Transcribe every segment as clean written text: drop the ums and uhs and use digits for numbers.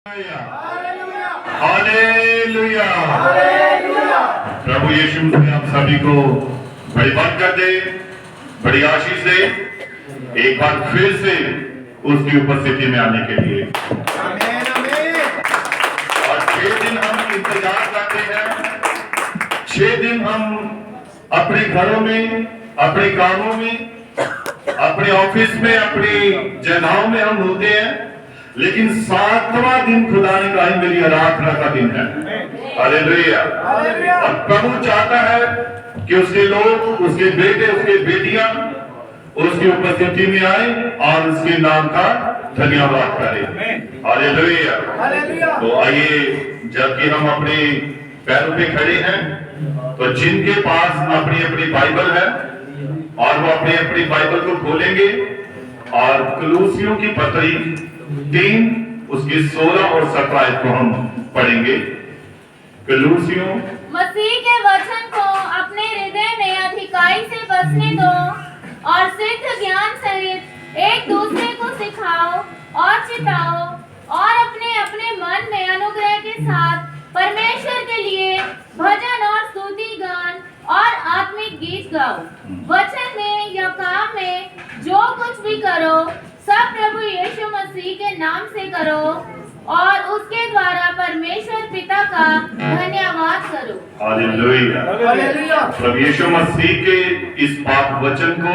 Hallelujah. प्रभु यीशु मसीह आप सभी को बड़ी बरकत दे, बड़ी आशीष दे, एक बार फिर से उसकी उपस्थिति में आने के लिए। और 6 दिन हम इंतजार करते हैं, 6 दिन हम अपने घरों में, अपने कामों में, अपने ऑफिस में, अपनी जगहों में हम होते हैं, लेकिन 7वां दिन खुदा ने कहा मेरी आराधना का दिन है। हालेलुया। और प्रभु चाहता है कि उसके लोग, उसके बेटे, उसके बेटियां उसकी उपस्थिति में आए और उसके नाम का धन्यवाद करें। हालेलुया। तो आइए, जबकि हम अपने पैरों पे खड़े हैं, तो जिनके पास अपनी अपनी बाइबल है और वो अपनी अपनी बाइबल को खोलेंगे और कलूसियों की पत्री 3 उसके 16 और 17 को हम पढ़ेंगे। कलूसियों, मसीह के वचन को अपने हृदय में अधिकाई से बसने दो और सिद्ध ज्ञान सहित एक दूसरे को सिखाओ और चिताओ और अपने अपने मन में अनुग्रह के साथ परमेश्वर के लिए भजन और स्तुति गान और आत्मिक गीत गाओ। वचन में या काम में जो कुछ भी करो सब प्रभु यीशु मसीह के नाम से करो और उसके द्वारा परमेश्वर पिता का धन्यवाद करो। हालेलुया। प्रभु यीशु मसीह के इस पाक वचन को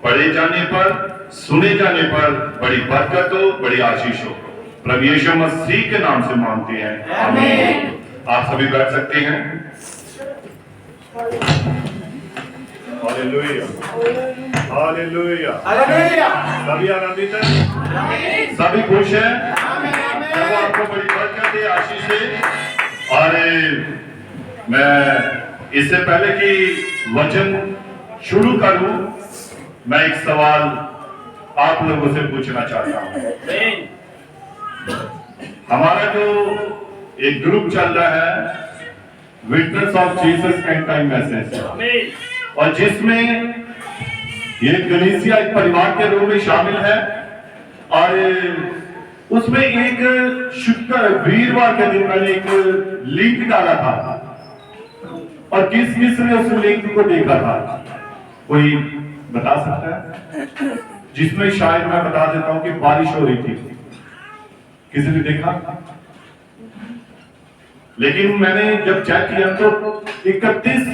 पढ़े जाने पर, सुने जाने पर बड़ी बरकत हो, बड़ी आशीष हो। प्रभु यीशु मसीह के नाम से मांगते हैं, आमीन। आप सभी बैठ सकते हैं। Hallelujah, hallelujah, hallelujah. सभी आनंदित हैं, सभी खुश हैं। प्रभु आपको बड़ी बरकत दे, आशीष दे। और मैं इससे पहले कि वचन शुरू करूं, मैं एक सवाल आप लोगों से पूछना चाहता हूं। हमारा जो एक ग्रुप चल रहा है, witness of Jesus and time message, और जिसमें ये कलीसिया एक परिवार के रूप में शामिल है, और उसमें एक वीरवार के दिन मैंने एक लिंक डाला था, और किस ने उस लिंक को देखा था? कोई बता सकता है? जिसमें शायद मैं बता देता हूं कि बारिश हो रही थी। किसी ने देखा? लेकिन मैंने जब चेक किया तो 31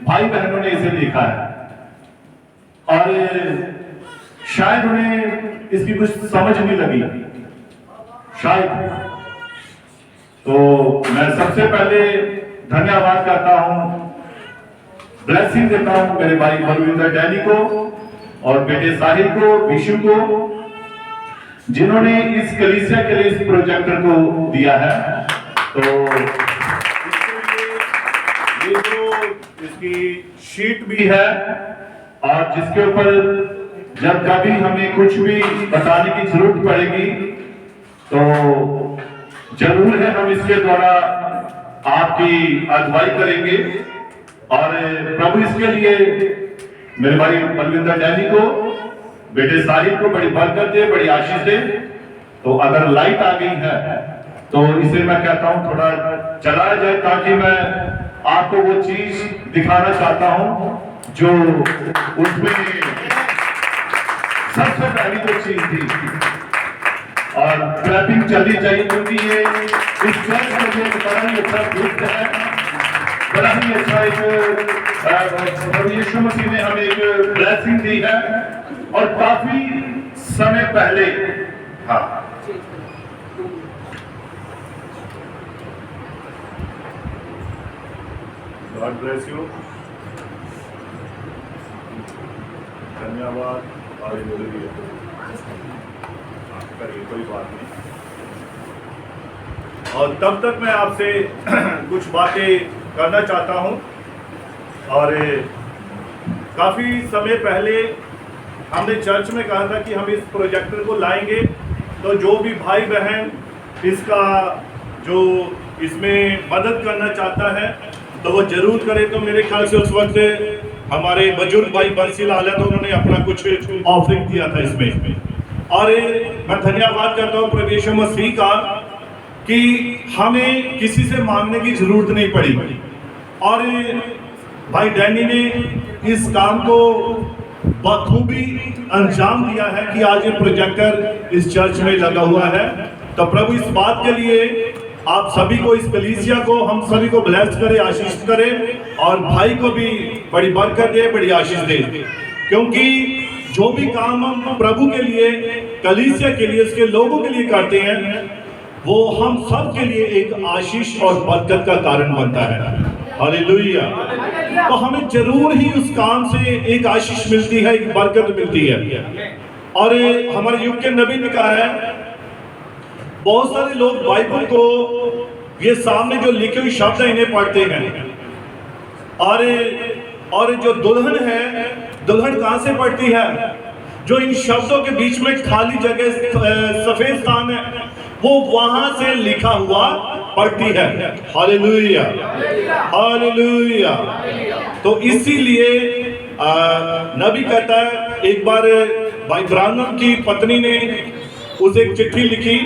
भाई बहनों ने इसे देखा है, और शायद उन्हें इसकी कुछ समझ नहीं लगी, शायद। तो मैं सबसे पहले धन्यवाद करता हूं, ब्लेसिंग देता हूं मेरे भाई बलविंदर डैनी को और बेटे साहिल को, विशु को, जिन्होंने इस कलीसिया के लिए इस प्रोजेक्टर को दिया है। तो ये जो इसकी शीट भी है, और जिसके ऊपर जब कभी हमें कुछ भी बताने की जरूरत पड़ेगी तो जरूर है हम इसके द्वारा आपकी अगुवाई करेंगे। और प्रभु इसके लिए मेरे भाई बलविंदर डैनी को, बेटे साहिब को बड़ी बरकत दे, बड़ी आशीष दे। तो अगर लाइट आ गई है तो इसे मैं कहता हूं थोड़ा चलाया जाए, ताकि मैं आपको वो चीज दिखाना चाहता हूं जो उसमें सबसे पहली जो चीज थी। और क्लैपिंग चलनी चाहिए, क्योंकि ये इस चर्च में जो बड़ा ही अच्छा गिफ्ट है, बड़ा ही अच्छा एक यीशु मसीह ने हमें एक ब्लेसिंग दी है, और काफी समय पहले। हाँ, गॉड ब्लेस यू, धन्यवाद। करिए, कोई बात नहीं। और तब तक मैं आपसे कुछ बातें करना चाहता हूं। और काफी समय पहले हमने चर्च में कहा था कि हम इस प्रोजेक्टर को लाएंगे, तो जो भी भाई बहन इसका जो इसमें मदद करना चाहता है तो वो जरूर करे। तो मेरे ख्याल से उस वक्त हमारे बुजुर्ग भाई बंसीलाल है, तो उन्होंने अपना कुछ ऑफरिंग दिया था इसमें। और मैं धन्यवाद करता हूँ प्रभु यीशु मसीह का कि हमें किसी से मांगने की जरूरत नहीं पड़ी और भाई डैनी ने इस काम को बखूबी अंजाम दिया है कि आज ये प्रोजेक्टर इस चर्च में लगा हुआ है। तो प्रभु इस बात के लिए आप सभी को, इस कलीसिया को, हम सभी को ब्लेस करे, आशीष करे और भाई को भी बड़ी बरकत दे, बड़ी आशीष दे, क्योंकि जो भी काम हम प्रभु के लिए, कलीसिया के लिए, उसके लोगों के लिए करते हैं वो हम सब के लिए एक आशीष और बरकत का कारण बनता है। हालेलुया। तो हमें जरूर ही उस काम से एक आशीष मिलती है, एक बरकत मिलती है। और हमारे युग के नबी ने कहा है, बहुत सारे लोग बाइबल को ये सामने जो लिखे हुए शब्द है इन्हें पढ़ते हैं और जो दुल्हन है, दुल्हन कहां से पढ़ती है? जो इन शब्दों के बीच में खाली जगह सफेद स्थान है वो वहां से लिखा हुआ पढ़ती है। Hallelujah, hallelujah. तो इसीलिए नबी कहता है, एक बार भाई ब्राह्मण की पत्नी ने उसे एक चिट्ठी लिखी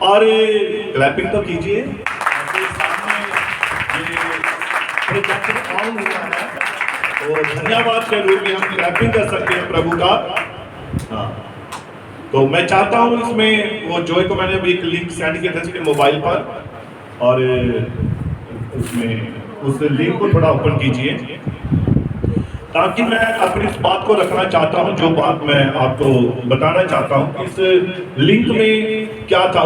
और क्लैपिंग तो कीजिए, तो धन्यवाद के रूप में हम क्लैपिंग कर सकते हैं प्रभु का। हाँ, तो मैं चाहता हूं इसमें वो जोय को मैंने अभी एक लिंक सेंड किया था इसके मोबाइल पर, और उसमें उस लिंक को थोड़ा ओपन कीजिए ताकि मैं अपनी इस बात को रखना चाहता हूं, जो बात मैं आपको बताना चाहता हूं। इस लिंक में क्या था,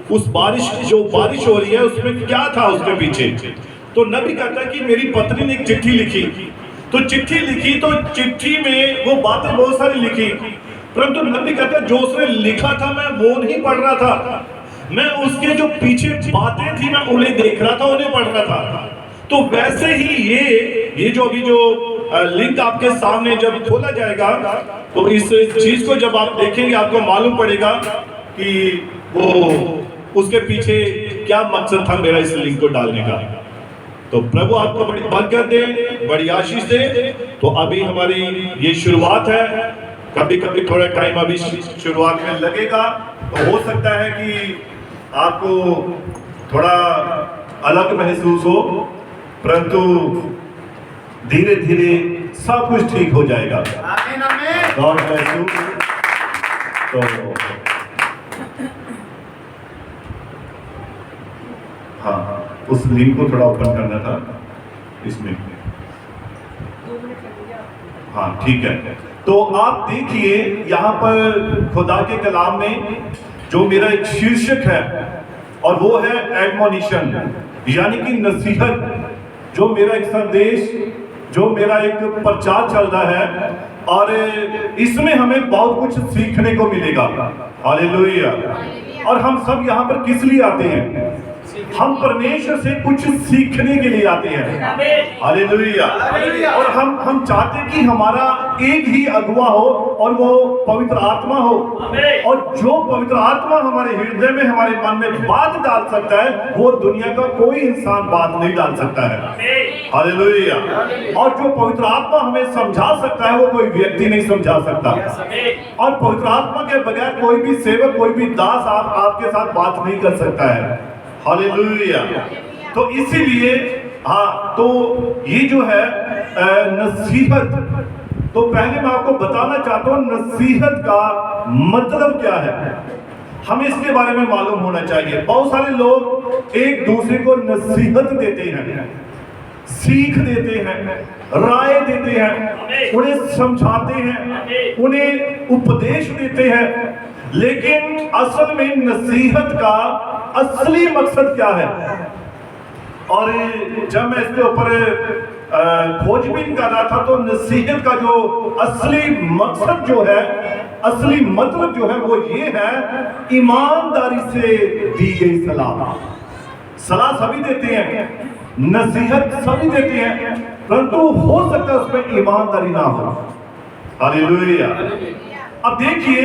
उस बारिश, जो बारिश हो रही है उसमें क्या था उसके पीछे। तो नबी कहता है कि मेरी पत्नी ने एक चिट्ठी लिखी, तो चिट्ठी लिखी तो चिट्ठी में वो बातें बहुत सारी लिखी, परंतु नबी कहता है जो उसने लिखा था मैं वो नहीं पढ़ रहा था, मैं उसके जो पीछे बातें थी मैं उन्हें देख रहा था, उन्हें पढ़ रहा था। तो वैसे ही ये जो अभी जो लिंक आपके सामने जब खोला जाएगा तो इस चीज को जब आप देखेंगे आपको मालूम पड़ेगा कि वो उसके पीछे क्या मकसद था मेरा इस लिंक को डालने का। तो प्रभु आपको बड़ी बरकत दे, बड़ी आशीष दे। तो अभी हमारी ये शुरुआत है, कभी कभी थोड़ा टाइम अभी शुरुआत में लगेगा, तो हो सकता है कि आपको थोड़ा अलग महसूस हो, परंतु धीरे धीरे सब कुछ ठीक हो जाएगा। God bless you. तो हाँ, उस लिंक को थोड़ा ओपन करना था इसमें। हाँ ठीक है। तो आप देखिए यहाँ पर खुदा के कलाम में जो मेरा एक शीर्षक है और वो है एडमोनिशन, यानी कि नसीहत। जो मेरा एक संदेश, जो मेरा एक प्रचार चल रहा है और इसमें हमें बहुत कुछ सीखने को मिलेगा। हालेलुया। और हम सब यहाँ पर किस लिए आते हैं? हम परमेश्वर से कुछ सीखने के लिए आते हैं। हालेलुया। और हम चाहते हैं कि हमारा एक ही अगुवा हो और वो पवित्र आत्मा हो, और जो पवित्र आत्मा हमारे हृदय में, हमारे मन में बात डाल सकता है वो दुनिया का कोई इंसान बात नहीं डाल सकता है। हालेलुया। और जो पवित्र आत्मा हमें समझा सकता है वो कोई व्यक्ति नहीं समझा सकता, और पवित्र आत्मा के बगैर कोई भी सेवक, कोई भी दास आपके साथ बात नहीं कर सकता है। हालेलुया। तो इसीलिए हाँ, तो ये जो है नसीहत, तो पहले मैं आपको बताना चाहता हूँ नसीहत का मतलब क्या है, हमें इसके बारे में मालूम होना चाहिए। बहुत सारे लोग एक दूसरे को नसीहत देते हैं, सीख देते हैं, राय देते हैं, उन्हें समझाते हैं, उन्हें उपदेश देते हैं, लेकिन असल में नसीहत का असली मकसद क्या है? और जब मैं इसके ऊपर खोजबीन कर रहा था तो नसीहत का जो असली मकसद जो है, असली मतलब जो है वो ये है, ईमानदारी से दी गई सलाह। सलाह सभी देते हैं, नसीहत सभी देते हैं, परंतु हो सकता है उसमें ईमानदारी ना हो। हालेलुया। अब देखिए,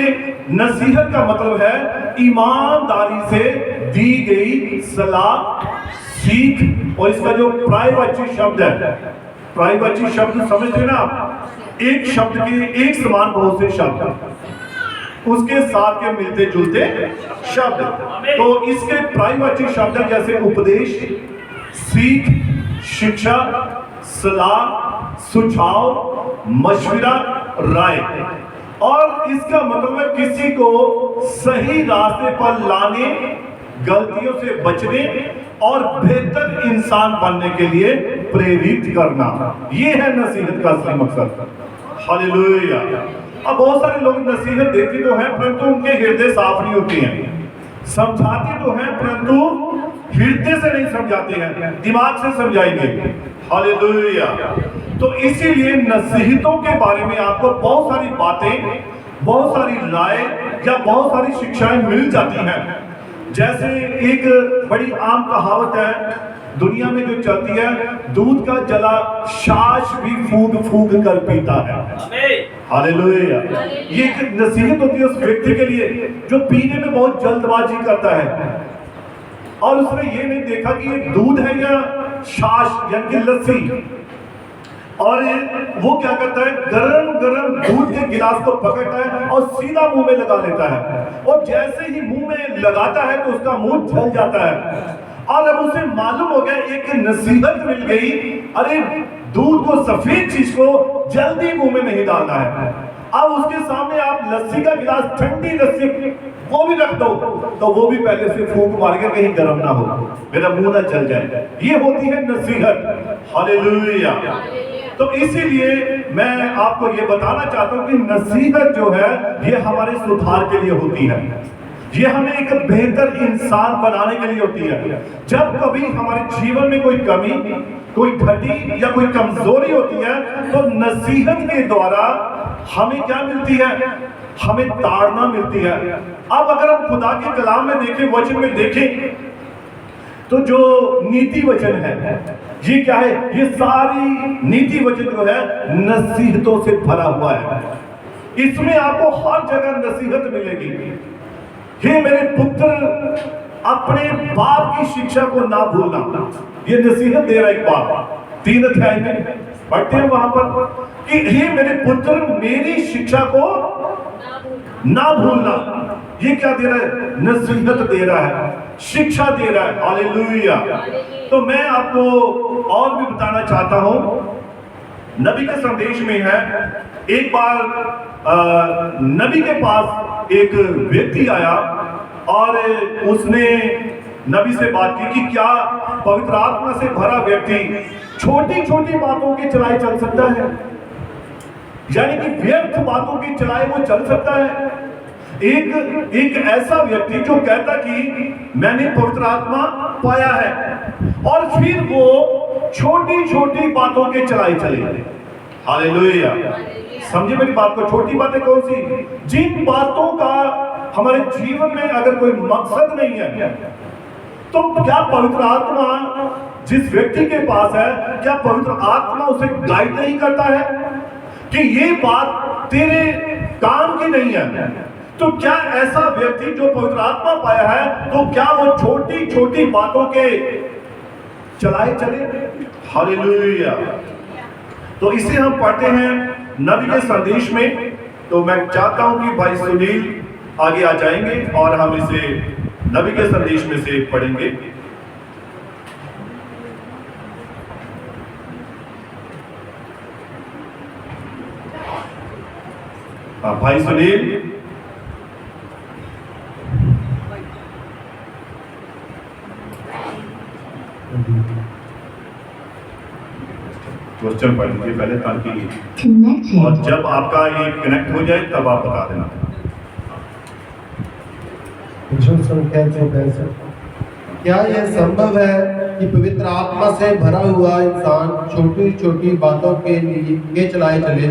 नसीहत का मतलब है ईमानदारी से दी गई सलाह, सीख। और इसका जो प्रायवाची शब्द है, प्रायवाची शब्द समझते ना आप, एक शब्द के एक समान बहुत से शब्द, उसके साथ के मिलते जुलते शब्द। तो इसके प्रायवाची शब्द हैं जैसे उपदेश, सीख, शिक्षा, सलाह, सुझाव, मशविरा, राय। और इसका मतलब है किसी को सही रास्ते पर लाने, गलतियों से बचने और बेहतर इंसान बनने के लिए प्रेरित करना। ये है नसीहत का असली मकसद। हालेलुया। अब बहुत सारे लोग नसीहत देते तो हैं परंतु उनके हृदय साफ नहीं होते हैं। समझाते तो हैं परंतु हृदय से नहीं समझाते हैं, दिमाग से समझाएंगे। हालेलुया। तो इसीलिए नसीहतों के बारे में आपको बहुत सारी बातें, बहुत सारी राय या बहुत सारी शिक्षाएं मिल जाती हैं। जैसे एक बड़ी आम कहावत है दुनिया में जो चलती है, दूध का जला छाछ भी फूंक फूंक कर पीता है। हालेलुया। ये एक नसीहत होती है उस व्यक्ति के लिए जो पीने में बहुत जल्दबाजी करता है और उसने ये नहीं देखा कि ये दूध है या छाछ यानी कि लस्सी। और वो क्या करता है, गरम गरम दूध के गिलास को पकड़ता है और सीधा मुंह में लगा लेता है। और जैसे ही मुंह में लगाता है तो उसका मुंह जल जाता है। और अब उसे मालूम हो गया, एक नसीहत मिल गई, अरे दूध को, सफेद चीज को जल्दी मुंह में नहीं डालना है। अब उसके सामने आप लस्सी का गिलास, ठंडी लस्सी वो भी रख दो तो वो भी पहले से फूंक मार के कहीं गर्म ना हो, मेरा मुंह ना जल जाए। ये होती है नसीहत। हालेलुया। तो इसीलिए मैं आपको ये बताना चाहता हूं कि नसीहत जो है ये हमारे सुधार के लिए होती है, ये हमें एक बेहतर इंसान बनाने के लिए होती है। जब कभी हमारे जीवन में कोई कमी, कोई घटी या कोई कमजोरी होती है तो नसीहत के द्वारा हमें क्या मिलती है, हमें ताड़ना मिलती है। अब अगर हम खुदा के कलाम में देखें, वचन में देखें, तो जो नीति वचन है ये क्या है, ये सारी नीति वचन जो है नसीहतों से भरा हुआ है। इसमें आपको हर जगह नसीहत मिलेगी। हे मेरे पुत्र, अपने बाप की शिक्षा को ना भूलना। ये नसीहत दे रहा है एक बाप, 3 अध्याय में पढ़ते हैं वहां पर कि हे मेरे पुत्र, मेरी शिक्षा को ना भूलना। ये क्या दे रहा है, नसीहत दे रहा है, शिक्षा दे रहा है। हालेलुया। तो मैं आपको और भी बताना चाहता हूं, नबी के संदेश में है, एक बार नबी के पास एक व्यक्ति आया और उसने नबी से बात की कि क्या पवित्र आत्मा से भरा व्यक्ति छोटी छोटी बातों के चलाए चल सकता है, यानी कि व्यर्थ बातों के चलाए वो चल सकता है। एक ऐसा व्यक्ति जो कहता कि मैंने पवित्र आत्मा पाया है और फिर वो छोटी छोटी बातों के चलाए चले। हालेलुया। समझे मेरी बात को। छोटी बातें कौन सी, जिन बातों का हमारे जीवन में अगर कोई मकसद नहीं है, तो क्या पवित्र आत्मा जिस व्यक्ति के पास है, क्या पवित्र आत्मा उसे गाइड नहीं करता है कि ये बात तेरे काम की नहीं है? तो क्या ऐसा व्यक्ति जो पवित्र आत्मा पाया है, तो क्या वो छोटी छोटी बातों के चलाए चले? हालेलुया। तो इसे हम पढ़ते हैं नबी के संदेश में। तो मैं चाहता हूं कि भाई सुनील आगे आ जाएंगे और हम इसे नबी के संदेश में से पढ़ेंगे। भाई सुनील, क्वेश्चन पढ़ लीजिए पहले, ताकि और जब आपका ये कनेक्ट हो जाए तब आप बता देना। संख्या 64। क्या यह संभव है कि पवित्र आत्मा से भरा हुआ इंसान छोटी छोटी बातों के लिए चलाए चले?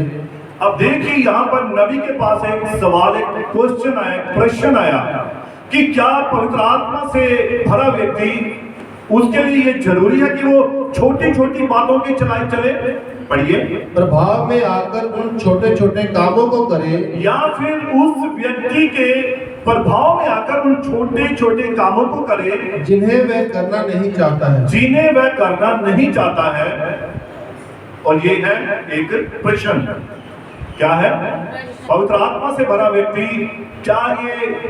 अब देखिए यहाँ पर नबी के पास एक सवाल, एक क्वेश्चन आया, प्रश्न आया कि क्या पवित्र आत्मा से भरा व्यक्ति, उसके लिए ये जरूरी है कि वो छोटी छोटी बातों के चलाए चले? पढ़िए। प्रभाव में आकर उन छोटे छोटे कामों को करे, या फिर उस व्यक्ति के प्रभाव में आकर उन छोटे छोटे कामों को करे जिन्हें वह करना नहीं चाहता है, जिन्हें वह करना नहीं चाहता है। और ये है एक प्रश्न। क्या है? पवित्र आत्मा से भरा व्यक्ति, क्या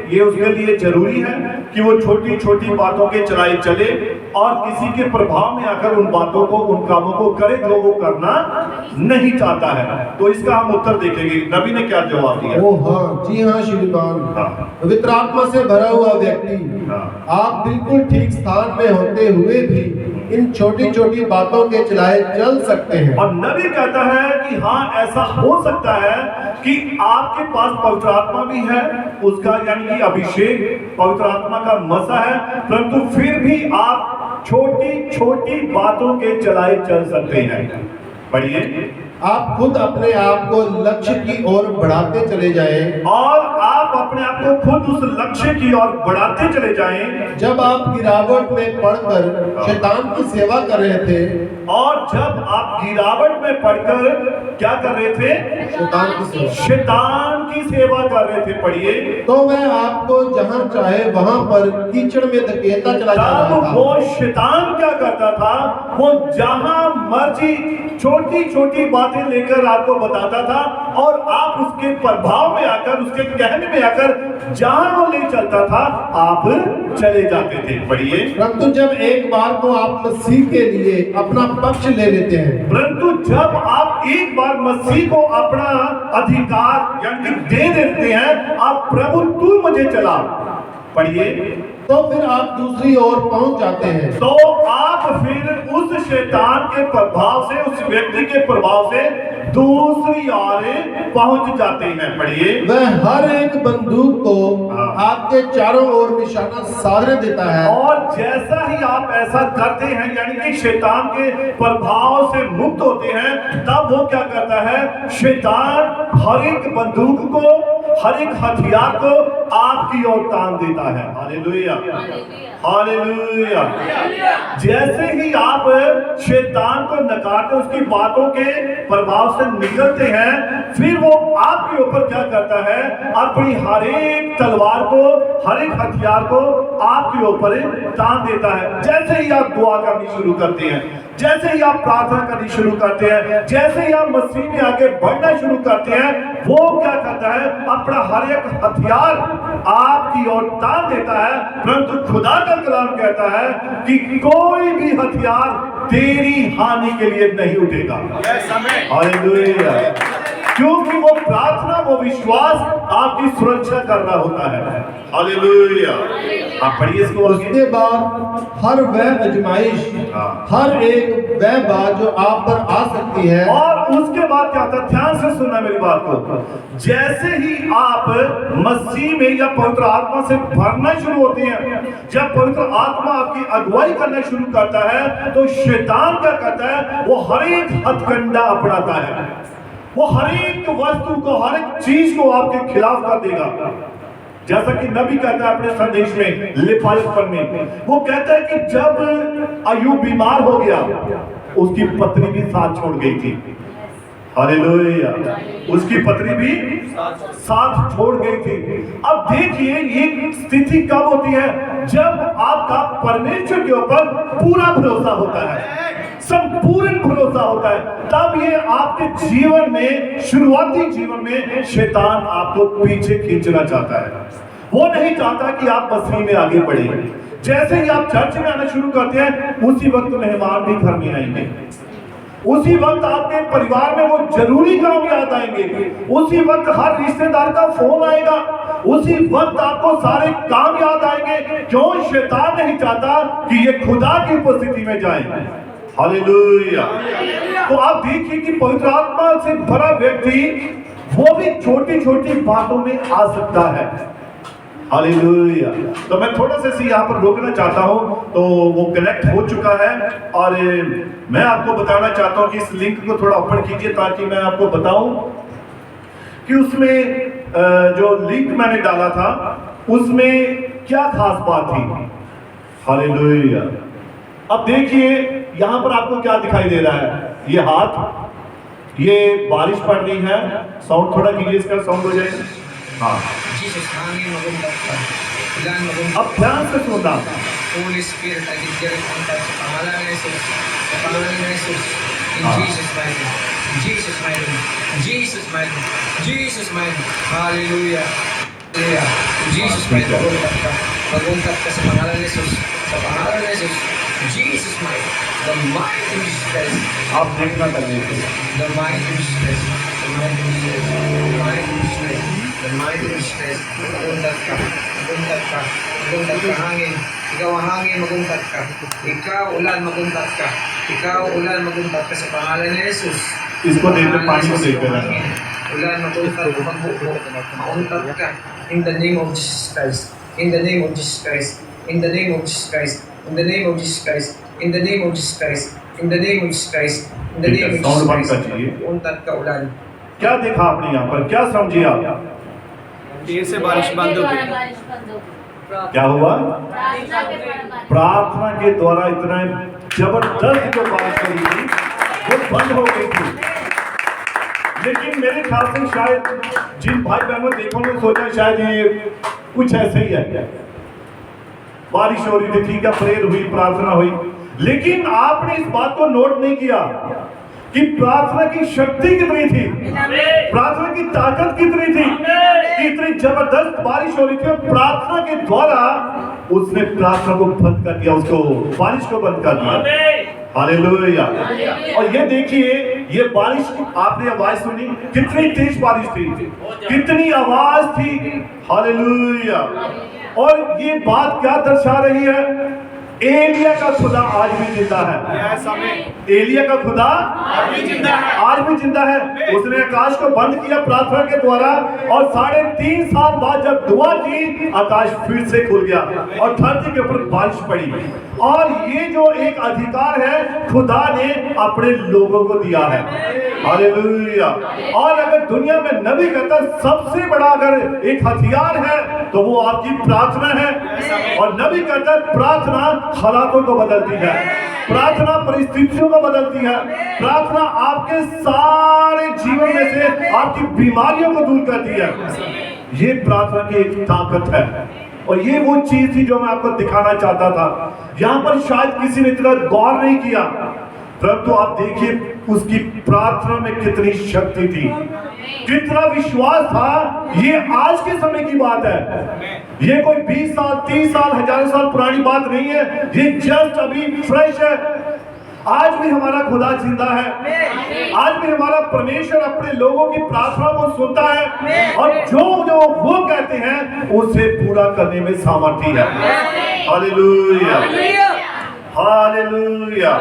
ये उसके लिए जरूरी है कि वो छोटी छोटी बातों के चलाए चले और किसी के प्रभाव में आकर उन बातों को, उन कामों को करे जो वो करना नहीं चाहता है? तो इसका हम उत्तर देखेंगे। नबी ने क्या जवाब दिया? ओ हाँ, जी हाँ श्रीमान। हाँ। पवित्र आत्मा से भरा हुआ व्यक्ति, हाँ। आप बिल्कुल ठीक स्थान में होते हुए भी इन छोटी छोटी बातों के चलाए चल सकते हैं। और नबी कहता है कि हाँ, ऐसा हो सकता है कि आपके पास पवित्र आत्मा भी है, उसका यानी कि अभिषेक, पवित्र आत्मा का मसा है, परंतु फिर भी आप छोटी छोटी बातों के चलाए चल सकते हैं। पढ़िए। आप खुद अपने आप को लक्ष्य की ओर बढ़ाते चले जाएं। और आप अपने आप को खुद उस लक्ष्य की ओर बढ़ाते चले जाएं। जब आप गिरावट में पड़कर शैतान की सेवा कर रहे थे, और जब आप गिरावट में पड़कर क्या कर रहे थे? शैतान की सेवा, शैतान की सेवा कर रहे थे। पढ़िए। तो वह आपको जहां चाहे वहां पर कीचड़ में धकेलता चला जा रहा तब था। वो शैतान क्या करता था? वो जहां मर्जी छोटी छोटी बातें लेकर आपको बताता था और आप उसके प्रभाव में आकर, उसके कहने में आकर जहां वो ले चलता था आप चले जाते थे। पढ़िए। परंतु जब एक बार को आप मसीह के लिए अपना पक्ष ले लेते हैं, परंतु जब आप एक बार मसीह को अपना अधिकार यानी कि दे देते हैं, आप प्रभु तू मुझे चला, पढ़िए, तो फिर आप दूसरी ओर पहुंच जाते हैं। तो आप फिर उस शैतान के प्रभाव से, उस व्यक्ति के प्रभाव से दूसरी ओर पहुंच जाते हैं। पढ़िए। वह हर एक बंदूक को हाँ। आपके चारों ओर निशाना साधने देता है। और जैसा ही आप ऐसा करते हैं, यानी कि शैतान के प्रभाव से मुक्त होते हैं, तब वो क्या करता है? शैतान हर एक बंदूक को, हर एक हथियार को आपकी ओर तान देता है। Hallelujah, hallelujah. जैसे ही आप शैतान को नकारते, उसकी बातों के प्रभाव से निकलते हैं, फिर वो आपके ऊपर क्या करता है? अपनी हर एक तलवार को, हर एक हथियार को आपके ऊपर तान देता है। जैसे ही आप दुआ करनी शुरू करते हैं, जैसे ही आप प्रार्थना करनी शुरू करते हैं, जैसे ही आप मसीह में आगे बढ़ना शुरू करते हैं, वो क्या करता है? अपना हर एक हथियार आपकी ओर तान देता है। परंतु खुदा का कलाम कहता है कि कोई भी हथियार तेरी हानि के लिए नहीं उठेगा। हालेलुया। क्योंकि वो प्रार्थना, वो विश्वास आपकी सुरक्षा कर रहा होता है। हालेलुया। आप पढ़िए इसको। उसके बाद हर वह आजमाइश, हाँ। हर एक वह बात जो आप पर आ सकती है, और उसके बाद क्या होता है? ध्यान से सुनना मेरी बात को। जैसे ही आप मसीह में या पवित्र आत्मा से भरना शुरू होते हैं, जब पवित्र आत्मा आपकी अगुवाई करना शुरू करता है, तो शैतान क्या करता है? वो हर एक हथकंडा अपनाता है। वो हर एक वस्तु को, हर एक चीज को आपके खिलाफ कर देगा। जैसा कि नबी कहता है अपने संदेश में लिफाफे में, वो कहता है कि जब अय्यूब बीमार हो गया, उसकी पत्नी भी साथ छोड़ गई थी। हालेलुया। उसकी पत्नी भी साथ छोड़ गई थी। अब देखिए, ये स्थिति कब होती है? जब आपका परमेश्वर के ऊपर पूरा भरोसा होता है, संपूर्ण भरोसा होता है, तब ये आपके जीवन में, शुरुआती जीवन में शैतान आपको पीछे खींचना चाहता है। वो नहीं चाहता कि आप मसीह में आगे बढ़े। जैसे ही आप चर्च में आना शुरू करते हैं, उसी वक्त मेहमान भी घर में आएंगे, उसी वक्त आपके परिवार में वो जरूरी काम याद आएंगे, उसी वक्त हर रिश्तेदार का फोन आएगा, उसी वक्त आपको सारे काम याद आएंगे। क्यों? शैतान नहीं चाहता कि ये खुदा की उपस्थिति में जाए। हालेलुया। तो आप देखिए कि पवित्र आत्मा से भरा व्यक्ति वो भी छोटी छोटी बातों में आ सकता है। हालेलुया। तो मैं थोड़ा सा यहाँ पर रोकना चाहता हूँ, तो वो कनेक्ट हो चुका है और मैं आपको बताना चाहता हूँ कि इस लिंक को थोड़ा ओपन कीजिए ताकि मैं आपको बताऊं कि उसमें जो लिंक मैंने डाला था उसमें क्या खास बात थी। हालेलुया। अब देखिए यहाँ पर आपको क्या दिखाई दे रहा है? ये हाथ, ये बारिश पड़ रही है। साउंड थोड़ा कीजिए, इसका साउंड हो जाए। हाँ, अब ध्यान से सुनना। Holy Spirit, I declare ang pangalan ni Jesus. Sa pangalan ni Jesus, In Jesus' mighty name. Jesus' mighty name. Jesus' mighty name. Jesus' mighty name. Hallelujah. Hallelujah. In Jesus' mighty name. Magungkat ka. Magungkat ka sa pangalan ni Jesus. Sa pangalan ni Jesus. Jesus' mighty name. The mighty name of Jesus Christ. आप देखना करने के The mighty name of Jesus Christ. The mighty name of Jesus Christ. The mighty name of Jesus Christ. The mighty name of Jesus Christ. Magungkat ka. Magungkat ka. Magungkat ka hangin. Ikaw ang hangin, magungkat ka. Ikaw ulan, magungkat ka. Ikaw ulan, magungkat ka sa pangalan ni Jesus. इसको देते पानी को देते रहना Ulan, magungkat ka, magbubo. Magungkat ka. In the name of Jesus Christ. In the name of Jesus Christ. In the name of Jesus Christ. In the name of Jesus Christ. In the name of Jesus Christ. In the name of Jesus Christ. In the name of Jesus sound बंद Christ. कर दीजिए Magungkat ka ulan. क्या देखा आपने यहाँ पर क्या समझे आप देर से बारिश बंद हो गई। बारिश बंद हो गई। क्या हुआ प्रार्थना के द्वारा बारिश। प्रार्थना के द्वारा इतना जबरदस्त जो बारिश हुई थी वो बंद हो गई थी लेकिन मेरे ख्याल से शायद जिन भाई बहनों देखो ने सोचा शायद ये कुछ ऐसे ही है बारिश हो रही थी ठीक है प्रेयर हुई प्रार्थना हुई लेकिन आपने इस बात को नोट नहीं किया कि प्रार्थना की शक्ति कितनी थी प्रार्थना की ताकत कितनी थी कि इतनी जबरदस्त बारिश हो रही थी और प्रार्थना के द्वारा उसने प्रार्थना को बंद कर दिया उसको बारिश को बंद कर दिया हालेलुया और ये देखिए ये बारिश आपने आवाज सुनी कितनी तेज बारिश थी कितनी आवाज थी हालेलुया और ये बात क्या दर्शा रही है एलिया का खुदा आज भी जिंदा है एलिया का खुदा आज भी जिंदा है उसने आकाश को बंद किया प्रार्थना के द्वारा और 3.5 साल बाद जब दुआ की आकाश फिर से खुल गया और धरती के ऊपर बारिश पड़ी और ये जो एक अधिकार है खुदा ने अपने लोगों को दिया है हालेलुया और अगर दुनिया में नबी कहता सबसे बड़ा अगर एक हथियार है तो वो आपकी प्रार्थना है और नबी कहता प्रार्थना हालातों को बदलती है प्रार्थना परिस्थितियों को बदलती है प्रार्थना आपके सारे जीवन में से आपकी बीमारियों को दूर करती है ये प्रार्थना की एक ताकत है और ये वो चीज थी जो मैं आपको दिखाना चाहता था यहाँ पर शायद किसी ने इतना गौर नहीं किया परंतु आप देखिए उसकी प्रार्थना में कितनी शक्ति थी कितना विश्वास था ये आज के समय की बात है ये कोई 20 साल 30 साल 1000 साल पुरानी बात नहीं है ये जस्ट अभी फ्रेश है आज भी हमारा खुदा जिंदा है आज भी हमारा परमेश्वर अपने लोगों की प्रार्थना को सुनता है और जो जो वो कहते हैं उसे पूरा करने में सामर्थ्य है हालेलुया हालेलुया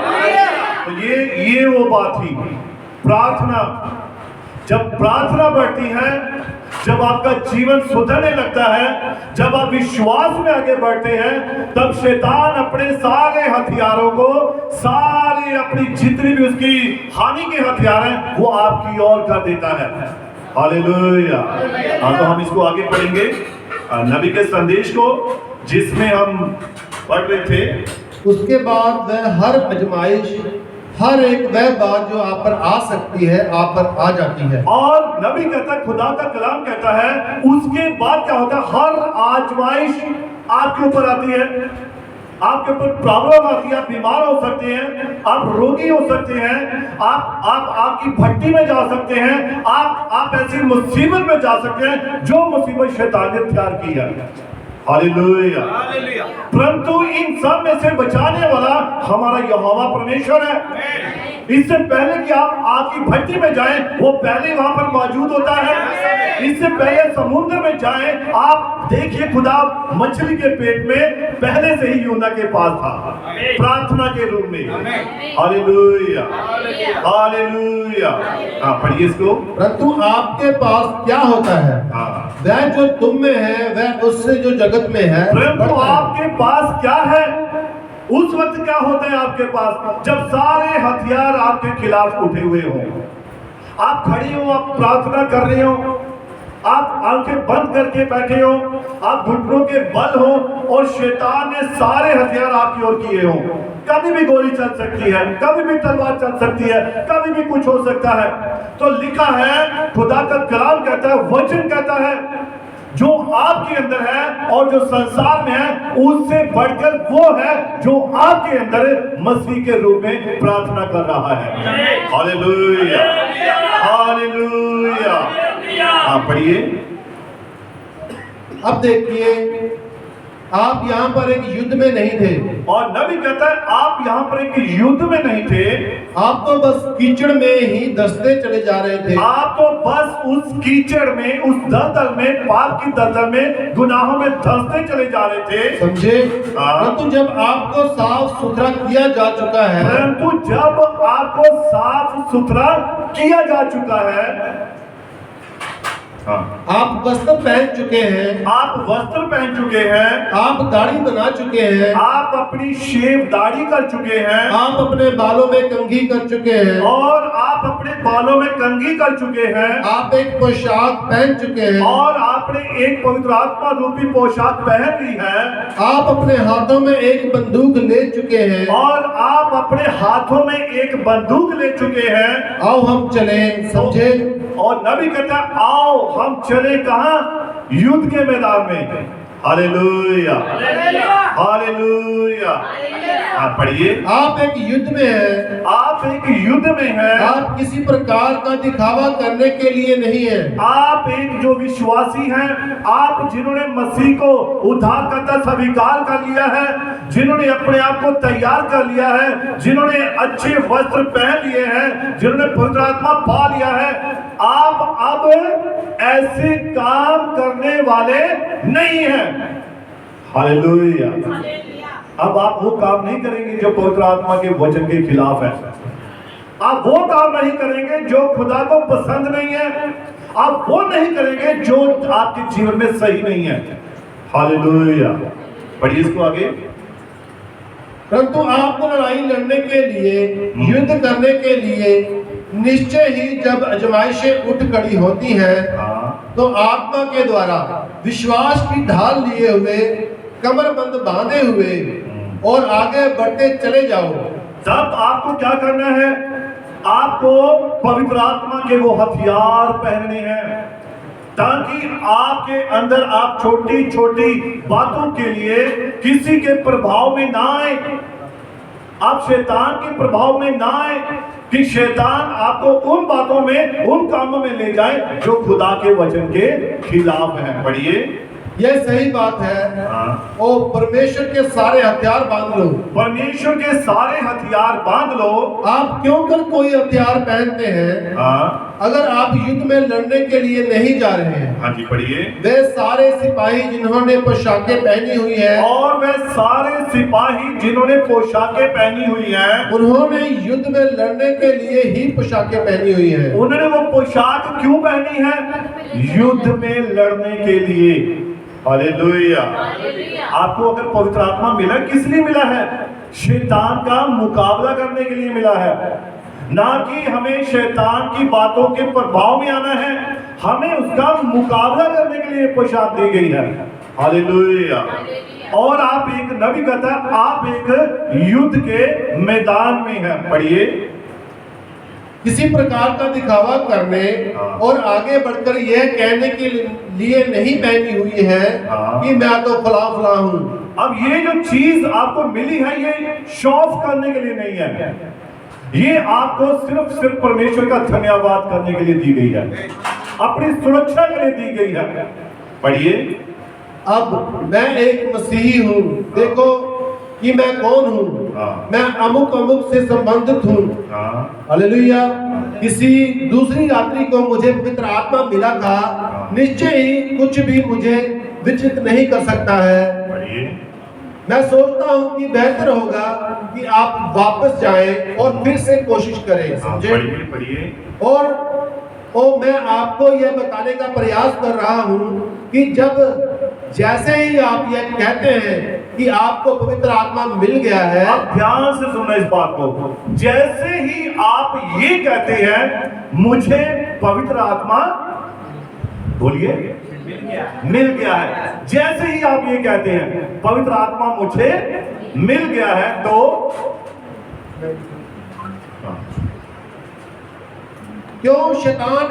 तो ये वो बात थी प्रार्थना जब प्रार्थना बढ़ती है जब आपका जीवन सुधरने लगता है जब आप विश्वास में आगे बढ़ते हैं तब शैतान अपने सारे हथियारों को सारे अपनी जितनी भी उसकी हानि के हथियार हैं वो आपकी ओर कर देता है हालेलुया हाँ तो हम इसको आगे पढ़ेंगे नबी के संदेश को जिसमें हम पढ़ रहे थे उसके बाद वह हर आजमाइश हर एक वह बात जो आप पर आ सकती है आप पर आ जाती है और नबी कहता है खुदा का कलाम कहता है उसके बाद क्या होता है हर आजमाइश आपके ऊपर आती है आपके ऊपर प्रॉब्लम आती है आप बीमार हो सकते हैं आप रोगी हो सकते हैं आप आपकी भट्टी में जा सकते हैं आप ऐसी मुसीबत में जा सकते हैं जो मुसीबत शैतान ने तैयार की है हालेलुया परंतु इन सब में से बचाने वाला हमारा यहोवा परमेश्वर है इससे पहले कि आप आपकी भट्टी में जाएं वो पहले वहां पर मौजूद होता है इससे पहले समुद्र में जाएं आप देखिए खुदा मछली के पेट में पहले से ही यूना के पास था प्रार्थना के रूप में हालेलुया हालेलुया हाँ पढ़िए इसको परंतु आपके पास क्या होता है वह जो तुम में है वह उससे जो जगत में है परंतु आपके पास क्या है उस वक्त क्या होता है आपके पास जब सारे हथियार आपके खिलाफ उठे हुए हों आप खड़ी हो आप प्रार्थना कर रहे हो आप आंखें बंद करके बैठे हो आप घुटनों के बल हो और शैतान ने सारे हथियार आपकी ओर किए हो कभी भी गोली चल सकती है कभी भी तलवार चल सकती है कभी भी कुछ हो सकता है तो लिखा है खुदा का कलाम कहता है वचन कहता है जो आपके अंदर है और जो संसार में है उससे बढ़कर वो है जो आपके अंदर मसीह के रूप में प्रार्थना कर रहा है। Hallelujah, hallelujah. आप पढ़िए। अब देखिए, आप यहाँ पर एक युद्ध में नहीं थे। और नबी कहता है आप यहाँ पर एक युद्ध में नहीं थे, आप तो बस कीचड़ में ही धंसते चले जा रहे थे। आप तो बस उस कीचड़ में, उस दलदल में, पाप की दलदल में, गुनाहों में धंसते चले जा रहे थे। समझे? हाँ। परंतु जब आपको साफ सुथरा किया जा चुका है, परंतु जब आपको साफ सुथरा किया जा चुका है, हाँ, आप वस्त्र पहन चुके हैं, आप वस्त्र पहन चुके हैं, आप दाढ़ी बना चुके हैं, आप अपनी शेव दाढ़ी कर चुके हैं, आप अपने बालों में कंघी कर चुके हैं, और आप अपने बालों में कंघी कर चुके हैं, आप एक पोशाक पहन चुके हैं, और आपने एक पवित्र आत्मा रूपी पोशाक पहन ली है, आप अपने हाथों में एक बंदूक ले चुके हैं, और आप अपने हाथों में एक बंदूक ले चुके हैं। आओ हम चले। समझे? और नबी कहता है आओ हम चले कहां? युद्ध के मैदान में। Hallelujah, hallelujah. आप पढ़िए। आप एक युद्ध में हैं। आप एक युद्ध में हैं। आप किसी प्रकार का दिखावा करने के लिए नहीं है। आप एक जो विश्वासी हैं, आप जिन्होंने मसीह को उद्धारकर्ता स्वीकार कर लिया है, जिन्होंने अपने आप को तैयार कर लिया है, जिन्होंने अच्छे वस्त्र पहन लिए हैं, जिन्होंने पवित्र आत्मा पा लिया है, आप अब ऐसे काम करने वाले नहीं हैं। हालेलुया। अब आप वो काम नहीं करेंगे जो पवित्र आत्मा के वचन के खिलाफ है। आप वो काम नहीं करेंगे जो खुदा को पसंद नहीं है। आप वो नहीं करेंगे जो आपके जीवन में सही नहीं है। हालेलुया। पढ़िए इसको आगे। परंतु आपको लड़ाई लड़ने के लिए, युद्ध करने के लिए निश्चय ही जब आजमाइशें उठ खड़ी होती हैं, हाँ, तो आत्मा के द्वारा विश्वास की ढाल लिए हुए, कमरबंद बांधे हुए और आगे बढ़ते चले जाओ। तब आपको क्या करना है? आपको पवित्र आत्मा के वो हथियार पहनने हैं ताकि आपके अंदर आप छोटी छोटी बातों के लिए किसी के प्रभाव में ना आए, आप शैतान के प्रभाव में ना आए कि शैतान आपको उन बातों में, उन कामों में ले जाए जो खुदा के वचन के खिलाफ है। पढ़िए। यह सही बात है। हाँ। ओ परमेश्वर के सारे हथियार बांध लो। परमेश्वर के सारे हथियार बांध लो। आप क्यों कर कोई हथियार पहनते हैं हाँ, अगर आप युद्ध में लड़ने के लिए नहीं जा रहे हैं? हाँ जी पढ़िए। वे सारे सिपाही जिन्होंने पोशाकें पहनी हुई है, और वे सारे सिपाही जिन्होंने पोशाकें पहनी हुई हैं, उन्होंने युद्ध में लड़ने के लिए ही पोशाकें पहनी हुई है। उन्होंने वो पोशाक क्यों पहनी है? युद्ध में लड़ने के लिए। हालेलुया। आपको अगर पवित्र आत्मा मिला, किस लिए मिला है? शैतान का मुकाबला करने के लिए मिला है, ना कि हमें शैतान की बातों के प्रभाव में आना है। हमें उसका मुकाबला करने के लिए पोशाक दी गई है। हालेलुया। और आप एक, नबी कहता है आप एक युद्ध के मैदान में हैं। पढ़िए। किसी प्रकार का दिखावा करने और आगे बढ़कर यह कहने के लिए नहीं पहनी हुई है कि मैं तो फला फला हूं। अब ये जो चीज आपको मिली है, ये शो ऑफ करने के लिए नहीं है, ये आपको सिर्फ परमेश्वर का धन्यवाद करने के लिए दी गई है, अपनी सुरक्षा के लिए दी गई है। पढ़िए। अब मैं एक मसीही हूँ, देखो कि मैं कौन हूँ। मैं अमुक अमुक से संबंधित हूँ। हालेलुया। किसी दूसरी रात्रि को मुझे पवित्र आत्मा मिला था, निश्चय ही कुछ भी मुझे विचलित नहीं कर सकता है। मैं सोचता हूँ कि बेहतर होगा कि आप वापस जाएं और फिर से कोशिश करें। समझे? और मैं आपको यह बताने का प्रयास कर रहा हूँ कि जब जैसे ही आप ये कहते हैं कि आपको पवित्र आत्मा मिल गया है, आप ध्यान से सुनना इस बात को। जैसे ही आप ये कहते हैं मुझे पवित्र आत्मा, बोलिए, मिल गया है, जैसे ही आप ये कहते हैं पवित्र आत्मा मुझे मिल गया है, तो क्यों शैतान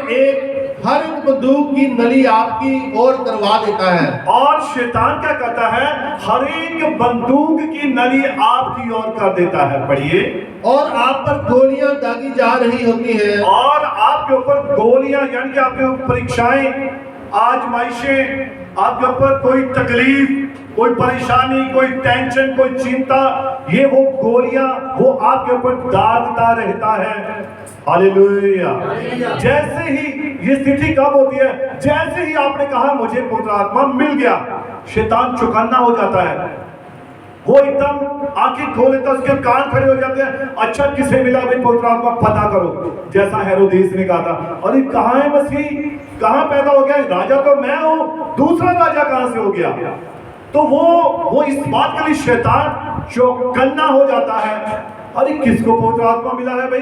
हर एक बंदूक की नली आपकी ओर करवा देता है। और शैतान क्या करता है, हर एक बंदूक की नली आपकी ओर कर देता है। पढ़िए। और आप पर गोलियां दागी जा रही होती हैं। और आपके ऊपर गोलियां, यानी कि आपके ऊपर परीक्षाएं, आजमाइशें, आपके ऊपर कोई तकलीफ, कोई परेशानी, कोई टेंशन, कोई चिंता, ये वो गोलियां वो आपके ऊपर दागता रहता है। हालेलुया। जैसे ही ये स्थिति कब होती है, जैसे ही आपने कहा मुझे पवित्र आत्मा मिल गया, शैतान चौकन्ना हो जाता है। वो एकदम आंखें खोल लेता है, उसके कान खड़े हो जाते हैं। अच्छा किसे मिला भाई पवित्र आत्मा, पता करो। जैसा हेरोदेस ने कहा था, अरे कहाँ है मसीह, कहाँ पैदा हो गया, राजा तो मैं हूं, दूसरा राजा कहां से हो गया। तो वो इस बात के लिए शैतान चौकन्ना हो जाता है, अरे किसको पवित्र आत्मा मिला है भाई,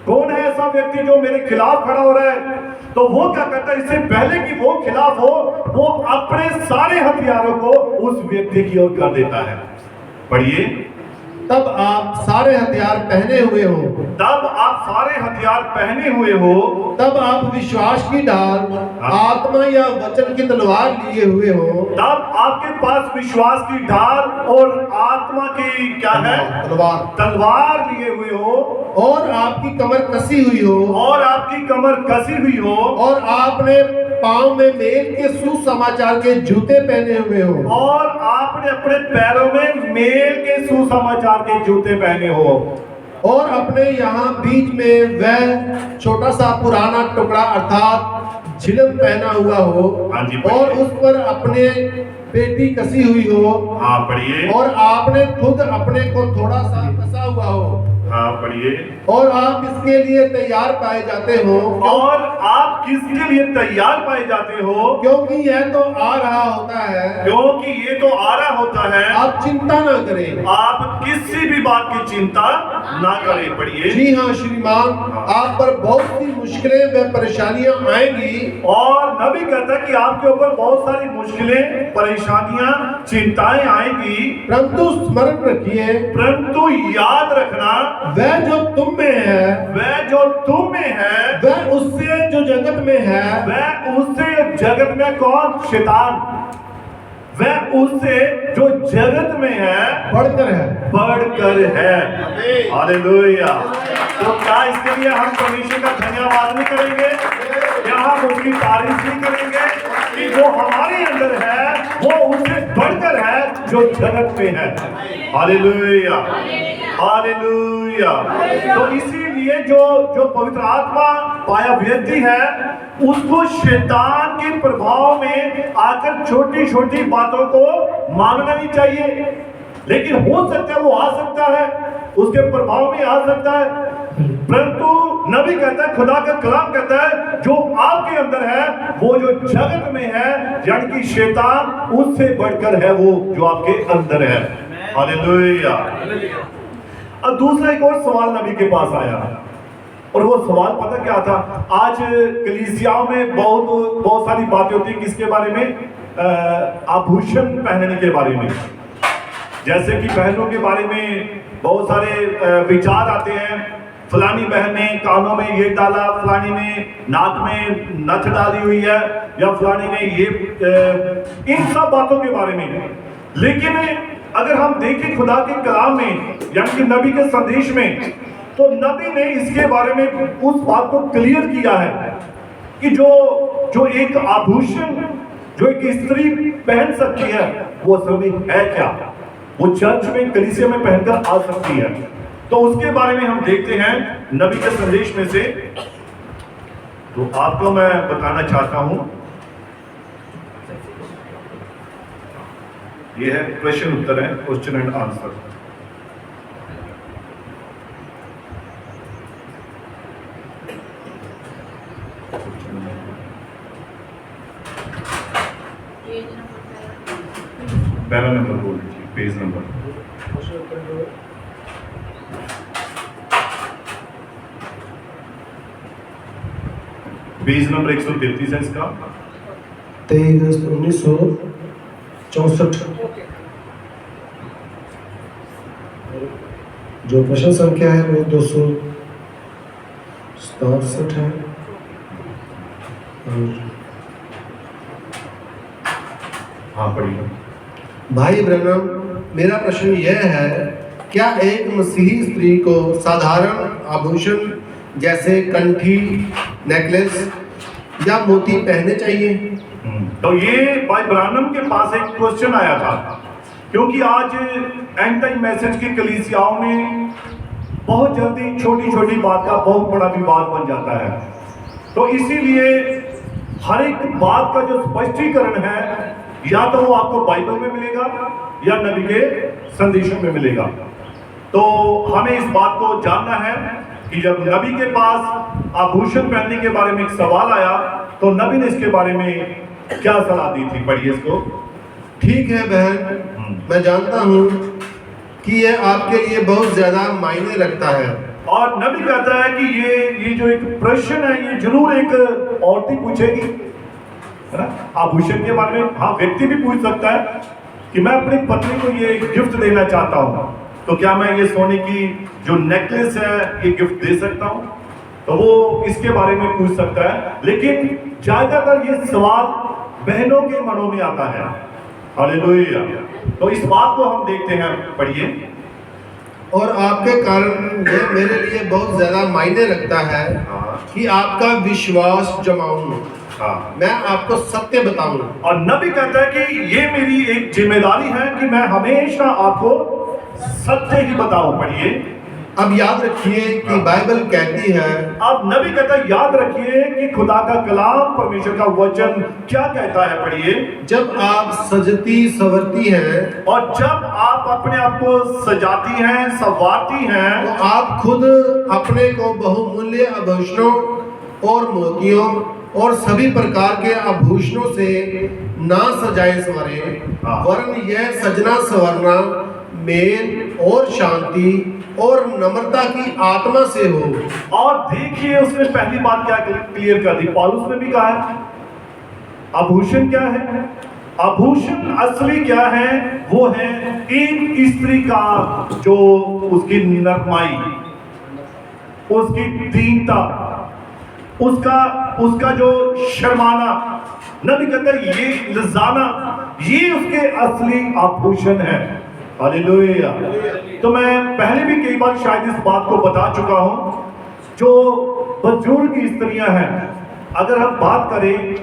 कौन है ऐसा व्यक्ति जो मेरे खिलाफ खड़ा हो रहा है। तो वो क्या करता है, इससे पहले कि वो खिलाफ हो, वो अपने सारे हथियारों को उस व्यक्ति की ओर कर देता है। पढ़िए। तब आप सारे हथियार पहने हुए हो, तब आप सारे हथियार पहने हुए हो, तब आप विश्वास की ढाल, आत्मा या वचन की तलवार लिए हुए हो, तब आपके पास विश्वास की ढाल और आत्मा की क्या है, तलवार लिए हुए हो, और आपकी कमर कसी हुई हो, और आपकी कमर कसी हुई हो, और आपने पांव में मेल के सुसमाचार के जूते पहने हुए हो, और आपने अपने पैरों में मेल के सुसमाचार के जूते पहने हो, और अपने यहाँ बीच में वह छोटा सा पुराना टुकड़ा अर्थात झिलम पहना हुआ हो, हाँ जी, और उस पर अपने पेटी कसी हुई हो। हाँ पढ़िए। और आपने खुद अपने को थोड़ा सा कसा हुआ हो। हाँ पढ़िए। और आप इसके लिए तैयार पाए जाते हो, और आप किसके लिए तैयार पाए जाते हो, क्योंकि यह तो आ रहा होता है, क्योंकि ये तो आ रहा होता है। आप चिंता ना करें, आप किसी भी बात की चिंता ना करें। पढ़िए। जी हाँ श्रीमान, आप पर बहुत सी मुश्किलें व परेशानियां आएंगी। और नबी कहता है कि आपके ऊपर बहुत सारी मुश्किलें, परेशानियां, चिंताएं आएंगी, परंतु स्मरण रखिए, परंतु याद रखना, वह जो तुम में है, वह जो तुम में है, वह उससे जो जगत में है, वह उससे जगत में कौन, शैतान, वह उससे जो जगत में है बढ़कर है। हालेलुया। तो क्या इसके लिए हम परमेश्वर का धन्यवाद नहीं करेंगे, क्या हम उसकी तारीफ नहीं करेंगे कि जो हमारे अंदर है वो उससे बढ़कर है जो जगत में है। Hallelujah, hallelujah. तो इसीलिए जो पवित्र आत्मा पाया व्यक्ति है, उसको शैतान के प्रभाव में आकर छोटी छोटी बातों को मानना नहीं चाहिए। लेकिन हो सकता है वो आ सकता है, उसके प्रभाव में आ सकता है, परंतु नबी कहता है, खुदा का कलाम कहता है, जो आपके अंदर है वो जो जगत में है, यानी कि शैतान, उससे बढ़कर है वो जो आपके अंदर है। हालेलुया। अब दूसरा एक और सवाल नबी के पास आया, और वो सवाल पता क्या था? आज कलीसियाओं में बहुत सारी बातें होती हैं किसके बारे में, आभूषण पहनने के बारे में। जैसे कि बहनों के बारे में बहुत सारे विचार आते हैं, फलानी बहन ने कानों में ये डाला, फलानी ने नाक में नथ डाली हुई है, या फलानी ने ये, इन सब बातों के बारे में। लेकिन अगर हम देखें खुदा के कलाम में, यानी कि नबी के संदेश में, तो नबी ने इसके बारे में उस बात को क्लियर किया है कि जो एक आभूषण जो एक स्त्री पहन सकती है वो असल में है क्या, वो चर्च में, कलीसिया में पहनकर आ सकती है। तो उसके बारे में हम देखते हैं नबी के संदेश में से, तो आपको मैं बताना चाहता हूं। ये है क्वेश्चन उत्तर है, क्वेश्चन एंड आंसर। पहला नंबर बोल दीजिए, पेज नंबर। पेज नंबर 133 है इसका, 23/1964। जो प्रश्न संख्या है वो 200 64 है। हाँ पढ़िए। भाई ब्रैनम, मेरा प्रश्न यह है, क्या एक मसीही स्त्री को साधारण आभूषण जैसे कंठी, नेकलेस या मोती पहनने चाहिए? तो ये भाई ब्रानम के पास एक क्वेश्चन आया था, क्योंकि आज एंड टाइम मैसेज की कलीसियाओं में बहुत जल्दी छोटी छोटी बात का बहुत बड़ा विवाद बन जाता है। तो इसीलिए हर एक बात का जो स्पष्टीकरण है, या तो वो आपको बाइबल में मिलेगा या नबी के संदेशों में मिलेगा। तो हमें इस बात को जानना है कि जब नबी के पास आभूषण पहनने के बारे में एक सवाल आया, तो नबी ने इसके बारे में क्या सलाह दी थी? पढ़िए इसको। ठीक है बहन, मैं जानता हूँ कि यह आपके लिए बहुत ज्यादा मायने रखता है। और नबी कहता है कि ये जो एक प्रश्न है, ये जरूर एक औरत ही पूछेगी, है ना, आभूषण के बारे में। हाँ, व्यक्ति भी पूछ सकता है कि मैं अपनी पत्नी को ये गिफ्ट देना चाहता हूँ, तो क्या मैं ये सोने की जो नेकलेस है ये गिफ्ट दे सकता हूँ? तो वो इसके बारे में पूछ सकता है। लेकिन ज्यादातर ये सवाल बहनों के मनों में आता है। हालेलुया। तो इस बात को हम देखते हैं। पढ़िए। और आपके कारण यह मेरे लिए बहुत ज्यादा मायने रखता है कि आपका विश्वास जमाऊं, मैं आपको सत्य बताऊं। और नबी कहता है कि ये मेरी एक जिम्मेदारी है कि मैं हमेशा आपको सत्य ही बताऊं। पढ़िए। अब याद रखिए कि बाइबल कहती है, अब नबी कहता है याद रखिए कि खुदा का कलाम, परमेश्वर का वचन क्या कहता है? पढ़िए। जब आप सजती संवरती हैं और जब आप अपने आप को सजाती हैं, संवारती हैं, तो आप खुद अपने को बहुमूल्य आभूषणों और मोतियों और सभी प्रकार के आभूषणों से ना सजाए संवरे, वरन यह सजना संवरना मेल और शांति और नम्रता की आत्मा से हो। और देखिए उसने पहली बात क्या क्लियर कर दी, पौलुस ने भी कहा है आभूषण क्या है। आभूषण असली क्या है? वो है एक स्त्री का जो उसकी नरमाई, उसकी दीनता, उसका जो शर्माना, नबी कहता है ये लजाना, ये उसके असली आभूषण है। हालेलुया। तो मैं पहले भी कई बार शायद इस बात को बता चुका हूं, जो बुजुर्ग स्त्रियां हैं, अगर हम बात करें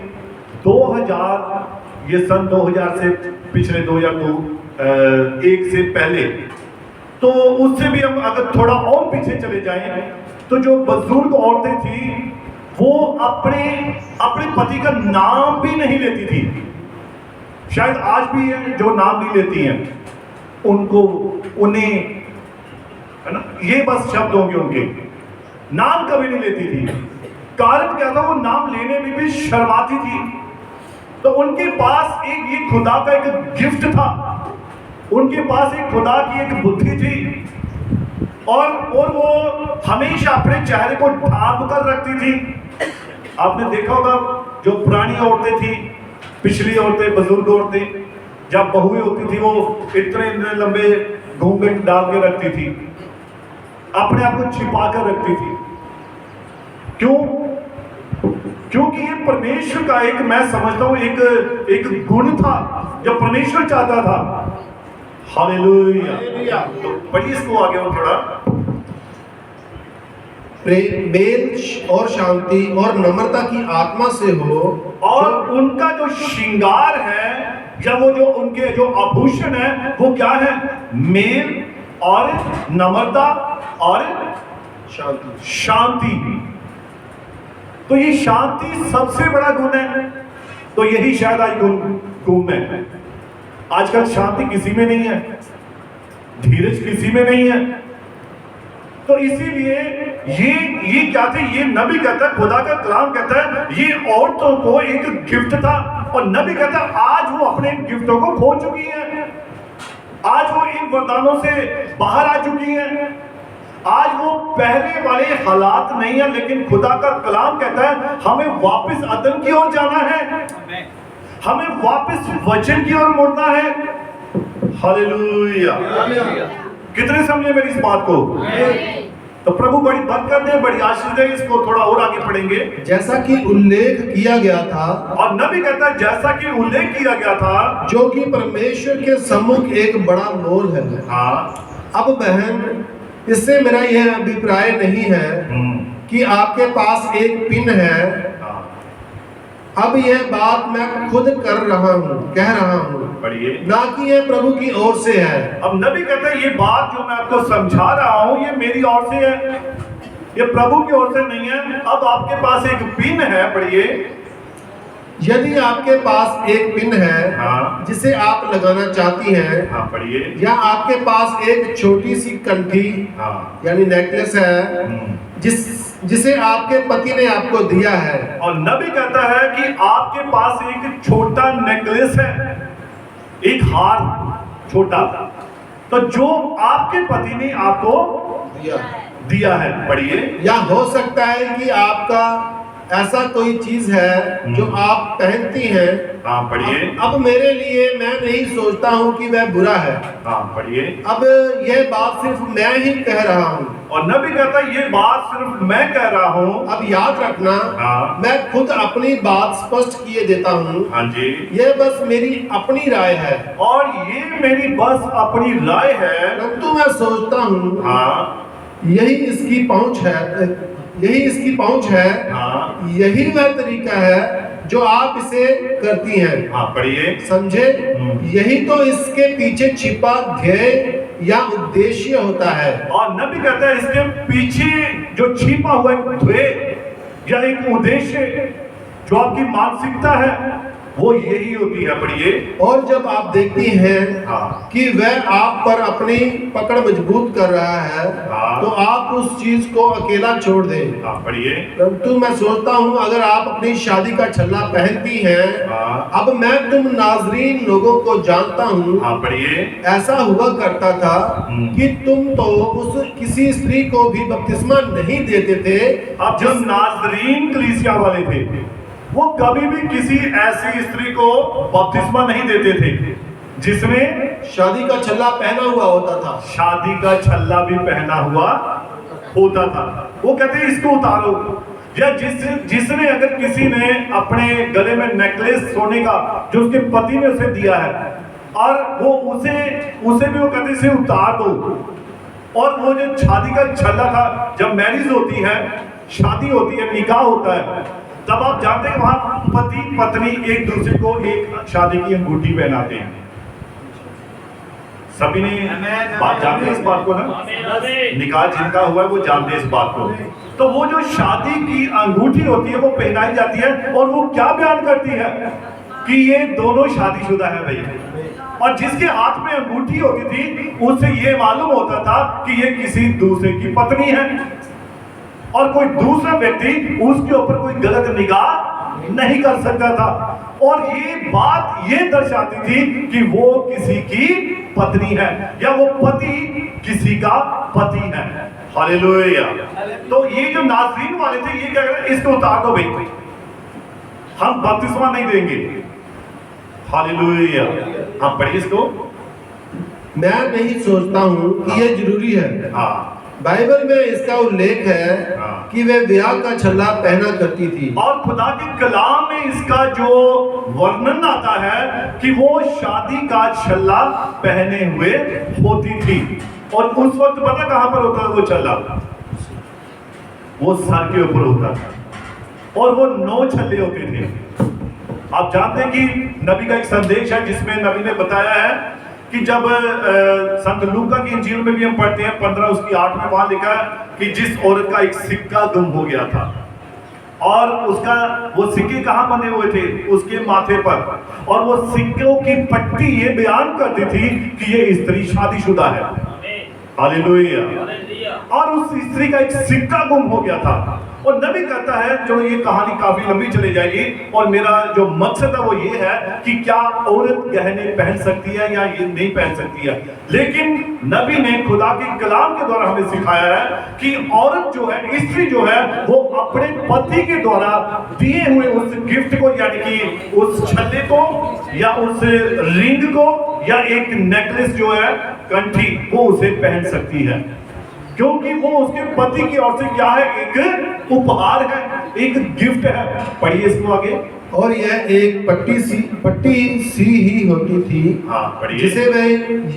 2000, ये सन 2000 से पिछले 2001 से पहले, तो उससे भी हम अगर थोड़ा और पीछे चले जाएं, तो जो बुजुर्ग औरतें थी वो अपने पति का नाम भी नहीं लेती थी। शायद आज भी है जो नाम नहीं लेती हैं, उन्हें, है ना, ये बस शब्द होंगे, उनके नाम कभी नहीं लेती थी। कारण क्या था? वो नाम लेने में भी शर्माती थी। तो उनके पास एक ये खुदा का एक गिफ्ट था, उनके पास एक खुदा की एक बुद्धि थी, और वो हमेशा अपने चेहरे को ढांप कर रखती थी। आपने देखा होगा जो पुरानी औरतें थी, पिछली औरतें, बुजुर्ग औरतें, जब बहुएं होती थी वो इतने लंबे घूंघट डाल के रखती थी, अपने आप को छिपा कर रखती थी। क्यों? क्योंकि ये परमेश्वर का एक, मैं समझता हूं एक गुण था जो परमेश्वर चाहता था। हालेलुया। तो पढ़िए इसको आगे और थोड़ा। मेल और शांति और नम्रता की आत्मा से हो, और उनका जो श्रृंगार है या वो जो उनके जो आभूषण है वो क्या है? मेल और नम्रता और शांति। तो ये शांति सबसे बड़ा गुण है। तो यही शायद आज गुण है। आजकल शांति किसी में नहीं है, धीरज किसी में नहीं है। तो इसीलिए ये क्या थे? ये नबी कहता है, खुदा का कलाम कहता है, ये औरतों को एक गिफ्ट था। और नबी कहता है आज वो अपने गिफ्टों को खो चुकी हैं, आज वो इन वरदानों से बाहर आ चुकी हैं, आज वो पहले वाले हालात नहीं है। लेकिन खुदा का कलाम कहता है हमें वापस अदन की ओर जाना है, हमें वापस वचन की ओर मुड़ना है। हालेलुया। कितने समझे मेरी इस बात को? तो प्रभु बड़ी बरकत दे, बड़ी आशीष दे। इसको थोड़ा और आगे पढ़ेंगे। जैसा कि उल्लेख किया गया था, और नबी कहता है जैसा कि उल्लेख किया गया था, जो कि परमेश्वर के सम्मुख एक बड़ा मोल है। हाँ, अब बहन, इससे मेरा यह अभिप्राय नहीं है कि आपके पास एक पिन है। हाँ, अब यह बात मैं खुद कह रहा हूँ, पढ़िए। ना कि यह प्रभु की ओर से है। अब नबी कहता है ये बात जो मैं आपको समझा रहा हूं ये मेरी ओर से है, ये प्रभु की ओर से नहीं है। अब आपके पास एक पिन है, पढ़िए। यदि आपके पास एक पिन है हाँ। जिसे आप लगाना चाहती हैं, हाँ, पढ़िए। या आपके पास एक छोटी सी कंठी हाँ, यानी नेकलेस है जिसे आपके पति ने आपको दिया है। और नबी कहता है कि आपके पास एक छोटा नेकलेस है, एक हार छोटा, तो जो आपके पति ने आपको दिया है। पढ़िए। या हो सकता है कि आपका ऐसा कोई चीज है जो आप पहनती हैं। हाँ, पढ़िए। अब मेरे लिए मैं नहीं सोचता हूँ कि वह बुरा है। हाँ, पढ़िए। अब यह बात सिर्फ मैं ही कह रहा हूँ। और नबी कहता है ये बात सिर्फ मैं कह रहा हूँ। अब याद रखना, हाँ। मैं खुद अपनी बात स्पष्ट किए देता हूँ। हाँ जी। यह बस मेरी अपनी राय है, और ये मेरी बस अपनी राय है। परंतु मैं सोचता हूँ हाँ, यही इसकी पहुंच है, हाँ। यही वह तरीका है जो आप इसे करती हैं। हाँ, पढ़िए। समझे? यही तो इसके पीछे छिपा ध्येय या उद्देश्य होता है। और नबी कहता है इसके पीछे जो छिपा हुआ एक ध्येय या एक उद्देश्य जो आपकी मानसिकता है वो यही होती है। पढ़िए। और जब आप देखती हैं हाँ। कि वह आप पर अपनी पकड़ मजबूत कर रहा है, हाँ। तो आप उस चीज को अकेला छोड़ दें। हाँ, पढ़िए। परंतु मैं सोचता हूँ अगर आप अपनी शादी का छल्ला पहनती हैं, हाँ। अब मैं तुम नाजरीन लोगों को जानता हूँ, हाँ, पढ़िए। ऐसा हुआ करता था कि तुम तो उस किसी स्त्री को भी बपतिस्मा नहीं देते थे। अब जो नाजरीन कलीसिया वाले थे वो कभी भी किसी ऐसी स्त्री को बपतिस्मा नहीं देते थे जिसने शादी का छल्ला पहना हुआ होता था। शादी का छल्ला भी पहना हुआ होता था। वो कहते हैं इसको उतारो। या जिसने अगर किसी ने अपने गले में नेकलेस सोने का जो उसके पति ने उसे दिया है और वो उसे भी वो कहते इसे उतार दो। और वो जो शादी का छल्ला था, जब मैरिज होती है, शादी होती है, निकाह होता है, तब आप जानते हैं वहां पति पत्नी एक दूसरे को एक शादी की अंगूठी पहनाते हैं। सभी ने बात जानते हैं इस बात को ना, निकाह जिनका हुआ है वो जानते हैं इस बात को। तो वो जो शादी की अंगूठी होती है वो पहनाई जाती है और वो क्या बयान करती है कि ये दोनों शादीशुदा है भाई। और जिसके हाथ में अंगूठी होती थी उसे ये मालूम होता था कि ये किसी दूसरे की पत्नी है और कोई दूसरा व्यक्ति उसके ऊपर कोई गलत निगाह नहीं कर सकता था। और ये बात ये दर्शाती थी कि वो किसी की पत्नी है या वो पति किसी का पति है। हालेलुया। तो ये जो नाज़रीन वाले थे ये क्या कह रहे हैं, इसको उतार दो भाई, हम बपतिस्मा नहीं देंगे। हालेलुया। आप पढ़िए इसको। मैं नहीं सोचता हूँ कि ये जरूरी है। हाँ, बाइबल में इसका उल्लेख है कि वे ब्याह का छल्ला पहना करती थी। और खुदा के कलाम में इसका जो वर्णन आता है कि वो शादी का छल्ला पहने हुए होती थी। और उस वक्त पता कहां पर होता था वो छल्ला? वो सर के ऊपर होता था और वो 9 छल्ले होते थे। आप जानते हैं कि नबी का एक संदेश है जिसमें नबी ने बताया है कि जब संत लूका की इंजील में भी हम पढ़ते हैं 15 उसकी 8 में वहां लिखा है कि जिस औरत का एक सिक्का गुम हो गया था और उसका वो सिक्के कहां बने हुए थे? उसके माथे पर। और वो सिक्कों की पट्टी ये बयान करती थी कि ये स्त्री शादीशुदा है। हालेलुया। और उस स्त्री का एक सिक्का गुम हो गया था। और नबी कहता है, चलो ये कहानी काफी लंबी चली जाएगी और मेरा जो मकसद है वो ये है कि क्या औरत गहने पहन सकती है या ये नहीं पहन सकती है। लेकिन नबी ने खुदा के कलाम के द्वारा हमें सिखाया है कि औरत जो है, स्त्री जो है, वो अपने पति के द्वारा दिए हुए उस गिफ्ट को यानी कि उस छल्ले को या उस रिंग को या एक नेकलेस जो है कंठी, वो उसे पहन सकती है। क्योंकि वो उसके पति की ओर से क्या है, एक उपहार है, एक गिफ्ट है। पढ़िए इसको आगे। और यह एक पट्टी सी ही होती थी, हाँ पढ़िए। जिसे वे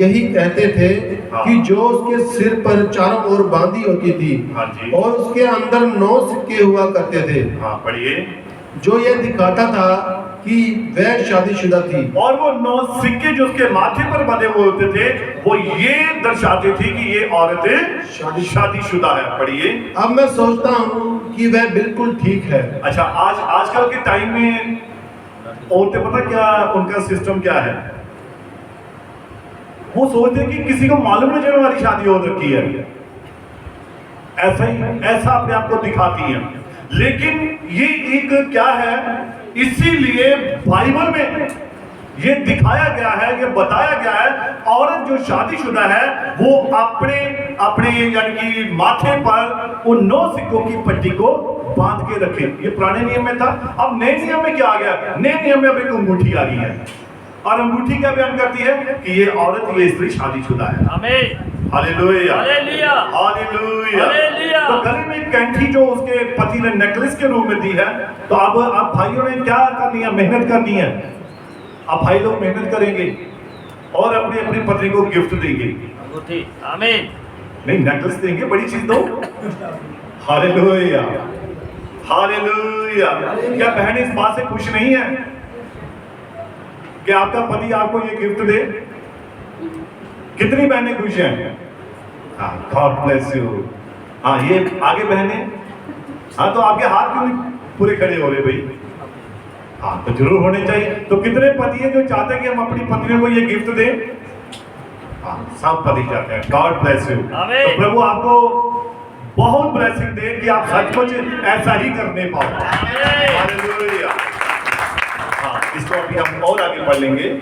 यही कहते थे हाँ। कि जो उसके सिर पर चारों ओर बांधी होती थी, हाँ जी। और उसके अंदर 9 सिक्के हुआ करते थे, हाँ पढ़िए। जो यह दिखाता था कि वह शादीशुदा थी। और वो 9 सिक्के जो उसके माथे पर बंधे हुए होते थे, वो ये दर्शाते थे कि ये औरत शादीशुदा है। पढ़िए। अब मैं सोचता हूँ कि वह बिल्कुल ठीक है। अच्छा, आजकल के टाइम में औरतें पता क्या उनका सिस्टम क्या है, वो सोचते हैं कि किसी को मालूम नहीं चले हमारी शादी हो रखी है, ऐसा अपने आप को दिखाती हैं। लेकिन ये एक क्या है, इसीलिए बाइबल में ये दिखाया गया है, ये बताया गया है, औरत जो शादीशुदा है वो अपने यानी कि माथे पर उन 9 सिक्कों की पट्टी को बांध के रखे। ये पुराने नियम में था। अब नए नियम में क्या आ गया, नए नियम में अब एक अंगूठी आ गई है, और अंगूठी क्या बयान करती है कि ये औरत, ये स्त्री शादीशुदा है। आमीन। Hallelujah, hallelujah, hallelujah. हालेलुया। तो गले में एक कंठी जो उसके पति ने नेकलेस के रूप में दी है, तो अब भाइयों ने क्या करनी है, मेहनत करनी है। अब भाई लोग मेहनत करेंगे और अपनी अपनी पत्नी को गिफ्ट देंगे। अंगूठी। आमीन। नहीं, नेकलेस देंगे, बड़ी चीज दो। Hallelujah, hallelujah. क्या बहन इस बात से खुश नहीं है कि आपका पति आपको ये गिफ्ट दे? कितनी बहनें खुश हैं? हाँ, गॉड ब्लेस यू। हाँ, ये आगे बहनें, हाँ तो आपके हाथ क्यों नहीं पूरे खड़े हो रहे भाई? हाँ तो जरूर होने चाहिए। तो कितने पति हैं जो चाहते हैं कि हम अपनी पत्नियों को ये गिफ्ट दें? हाँ, सब पति चाहते हैं। God bless you. आमीन। तो प्रभु आपको बहुत ब्लेसिंग दे कि आप सचमुच ऐसा ही करने पाओ। हालेलुया। हाँ, इसको अभी हम और आगे पढ़ लेंगे।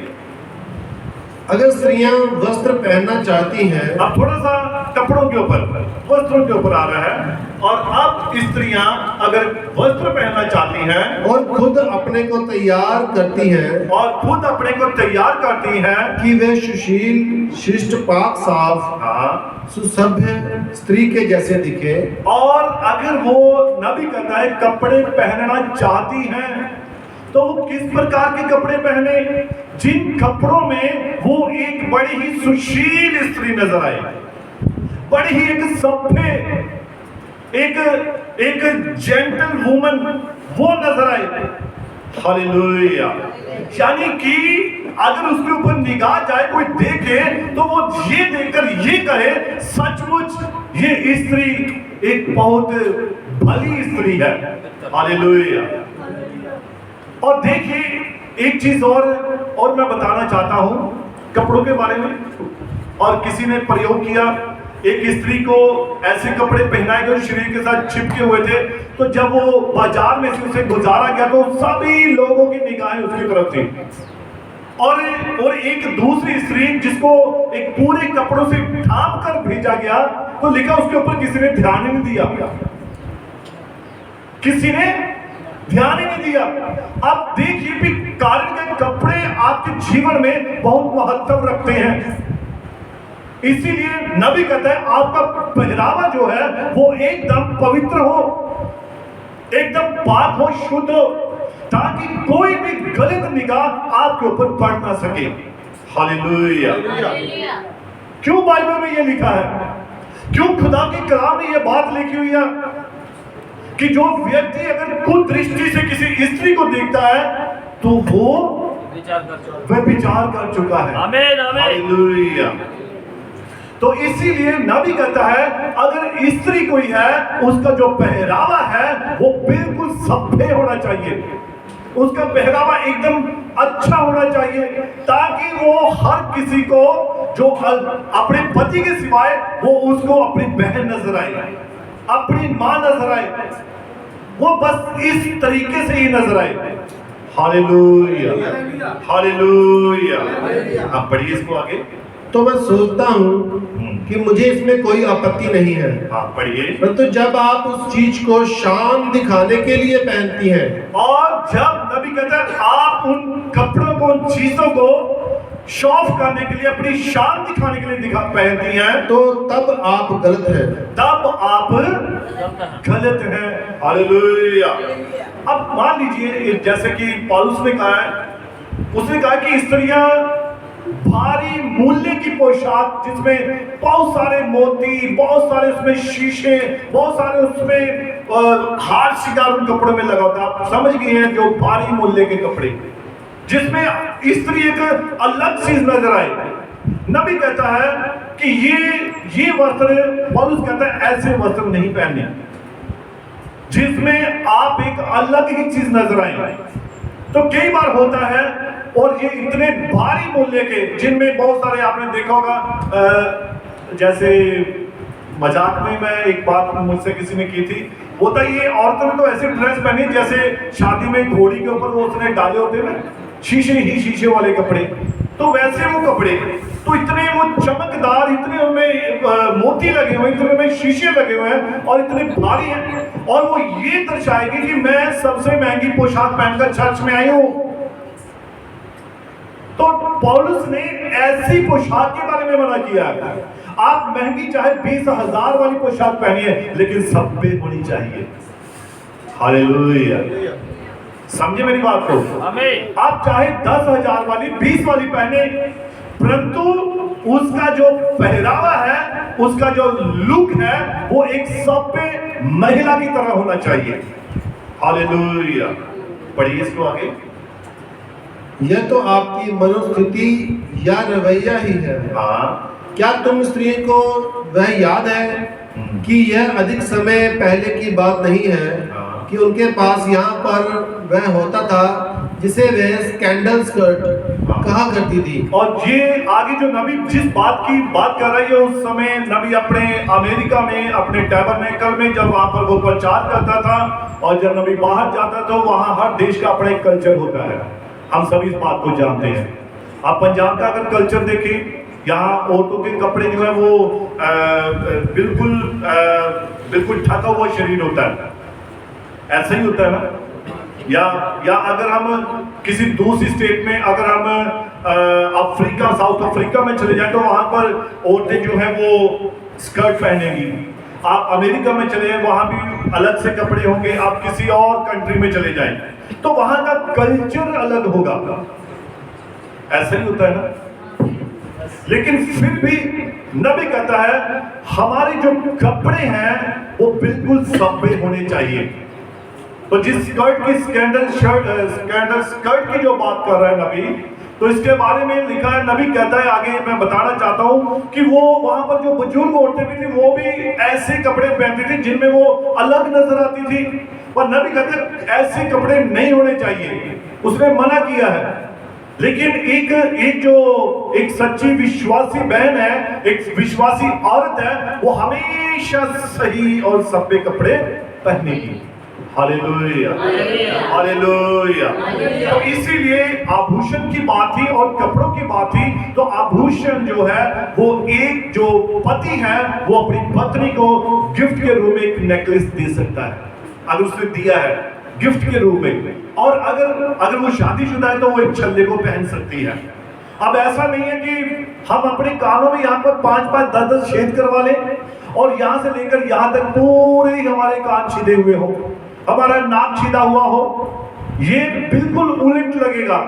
अगर स्त्रियां वस्त्र पहनना चाहती हैं, अब थोड़ा सा कपड़ों के ऊपर, वस्त्रों के ऊपर आ रहा है। और अब स्त्रियां अगर वस्त्र पहनना चाहती हैं और खुद अपने को तैयार करती हैं और खुद अपने को तैयार करती हैं कि वे सुशील, शिष्ट, पाक, साफ, हाँ, सुसभ्य स्त्री के जैसे दिखे, और अगर वो नबी कहता है कपड़े पहनना चाहती हैं, तो वो किस प्रकार के कपड़े पहने, जिन कपड़ों में वो एक बड़ी ही सुशील स्त्री नजर आए, बड़ी ही एक सभ्य, एक जेंटल वुमन वो नजर आए। हालेलुया। यानी कि अगर उसके ऊपर निगाह जाए, कोई देखे, तो वो ये देखकर ये कहे सचमुच ये स्त्री एक बहुत भली स्त्री है। हालेलुया। और देखिए एक चीज और मैं बताना चाहता हूं कपड़ों के बारे में। और किसी ने प्रयोग किया, एक स्त्री को ऐसे कपड़े पहनाए गए जो शरीर के साथ चिपके हुए थे, तो जब वो बाजार में से उसे गुजारा गया तो सभी लोगों की निगाहें उसकी तरफ थी। और एक दूसरी स्त्री जिसको एक पूरे कपड़ों से ढांप कर भेजा गया, तो लिखा उसके ऊपर किसी ने ध्यान ही नहीं दिया, किसी ने ध्यान ही नहीं दिया। अब देखिए भी कारण के कपड़े आपके जीवन में बहुत महत्व रखते हैं। इसीलिए नबी कहता है आपका पहरावा जो है वो एकदम पवित्र हो, एकदम पाक हो, शुद्ध हो, ताकि कोई भी गलत निगाह आपके ऊपर पड़ ना सके। हालेलुया। क्यों बाइबल में ये लिखा है? क्यों खुदा की कलाम में ये बात लिखी हुई है कि जो व्यक्ति अगर कुदृष्टि से किसी स्त्री को देखता है तो वो वह विचार कर चुका है। आमीन, आमीन। हालेलुया। तो इसीलिए नबी कहता है अगर स्त्री कोई है, उसका जो पहरावा है वो बिल्कुल सभ्य होना चाहिए, उसका पहरावा एकदम अच्छा होना चाहिए, ताकि वो हर किसी को जो अपने पति के सिवाय वो उसको अपनी बहन नजर आए, अपनी मां नजर आए, वो बस इस तरीके से ही नजर आए। Hallelujah, hallelujah. आप पढ़िए इसको आगे। तो मैं सोचता हूँ कि मुझे इसमें कोई आपत्ति नहीं है। हाँ पढ़िए। परंतु जब आप उस चीज को शान दिखाने के लिए पहनती हैं, और जब नबी कहता है आप उन कपड़ों को, उन चीजों को शो ऑफ करने के लिए, अपनी शान दिखाने के लिए पहनती हैं, तो तब आप गलत हैं। तब आप गलत हैं। हालेलुया। अब मान लीजिए जैसे कि पौलुस ने कहा है, उसने कहा कि स्त्रियां भारी मूल्य की पोशाक जिसमें बहुत सारे मोती, बहुत सारे उसमें शीशे, बहुत सारे उसमें हार श्रृंगार उन कपड़ों में लगा होता है। आप समझ गए हैं, जो भारी मूल्य के कपड़े जिसमें स्त्री एक अलग चीज नजर आए। नबी कहता है कि ये वस्त्र, पौलुस कहता है ऐसे वस्त्र नहीं पहनने जिसमें आप एक अलग ही चीज नजर आए। तो कई बार होता है, और ये इतने भारी मूल्य के, जिनमें बहुत सारे आपने देखा होगा, जैसे मजाक में मैं एक बात मुझसे किसी ने की थी, होता ये औरतों ने तो ऐसे ड्रेस पहनी जैसे शादी में घोड़ी के ऊपर वो उसने डाले होते हैं ना, शीशे वाले कपड़े, तो वैसे वो कपड़े, तो इतने वो चमकदार, इतने उनमें मोती लगे हुए, इतने उनमें शीशे लगे हुए हैं और इतने भारी हैं, और वो ये दर्शाएगी कि मैं सबसे महंगी पोशाक पहनकर चर्च में आई हूं। तो पौलुस ने ऐसी पोशाक के बारे में मना किया है। आप महंगी चाहे 20,000 वाली पोशाक पहनिए, लेकिन सब पे होनी चाहिए। हालेलुया। समझे मेरी बात को? आप चाहे 10,000 वाली, 20 वाली पहने, परंतु उसका जो पहरावा है, उसका जो लुक है, वो एक सब पे महिला की तरह होना चाहिए। हालेलुया। पढ़िए इसको आगे। यह तो आपकी मनोस्थिति या रवैया ही है। क्या तुम स्त्री को वह याद है कि यह अधिक समय पहले की बात नहीं है कि उनके पास यहाँ पर वह होता था जिसे वे स्कैंडल स्कर्ट कहा करती थी। और ये आगे जो नबी जिस बात की बात कर रही है, उस समय नबी अपने अमेरिका में, अपने टैबरनेकल में जब वहां पर वो प्रचार करता था, और जब नबी बाहर जाता था, वहां हर देश का अपना एक कल्चर होता है। हम सभी इस बात को जानते हैं। आप पंजाब का अगर कल्चर देखें, यहाँ औरतों के कपड़े जो है वो बिल्कुल ढका हुआ शरीर होता है, ऐसा ही होता है ना। या अगर हम किसी दूसरी स्टेट में, अगर हम अफ्रीका, साउथ अफ्रीका में चले जाएं, तो वहां पर औरतें जो है वो स्कर्ट पहनेंगी। आप अमेरिका में चले जाएं, वहां भी अलग से कपड़े होंगे। आप किसी और कंट्री में चले जाएं, तो वहां का कल्चर अलग होगा। ऐसा ही होता है ना। लेकिन फिर भी नबी कहता है हमारे जो कपड़े हैं वो बिल्कुल सभ्य होने चाहिए। तो जिस स्कर्ट की स्कैंडल स्कर्ट की जो बात कर रहा है नबी, तो इसके बारे में लिखा है, नबी कहता है आगे, मैं बताना चाहता हूं कि वो वहां पर जो बुजुर्ग औरतें भी थी, वो भी ऐसे कपड़े पहनती थी जिनमें वो अलग नजर आती थी। और नबी कहते हैं ऐसे कपड़े नहीं होने चाहिए, उसने मना किया है। लेकिन एक सच्ची विश्वासी बहन है, एक विश्वासी औरत है, वो हमेशा सही और सभ्य कपड़े पहनेगी। Hallelujah, hallelujah. तो इसीलिए आभूषण की बात थी और कपड़ों की बात थी। तो आभूषण जो है वो एक जो पति है वो अपनी पत्नी को गिफ्ट के रूप में एक नेकलेस दे सकता है, अगर उसने दिया है गिफ्ट के रूप में। और अगर वो शादीशुदा है तो वो एक छल्ले को पहन सकती है। अब ऐसा नहीं है कि हम अपने कानों में यहाँ पर 5-5, 10-10 छेद करवा लें और यहाँ से लेकर यहाँ तक पूरे हमारे कान छिदे हुए हो, हमारा नाक छिदा हुआ हो। ये बिल्कुल उलट लगेगा,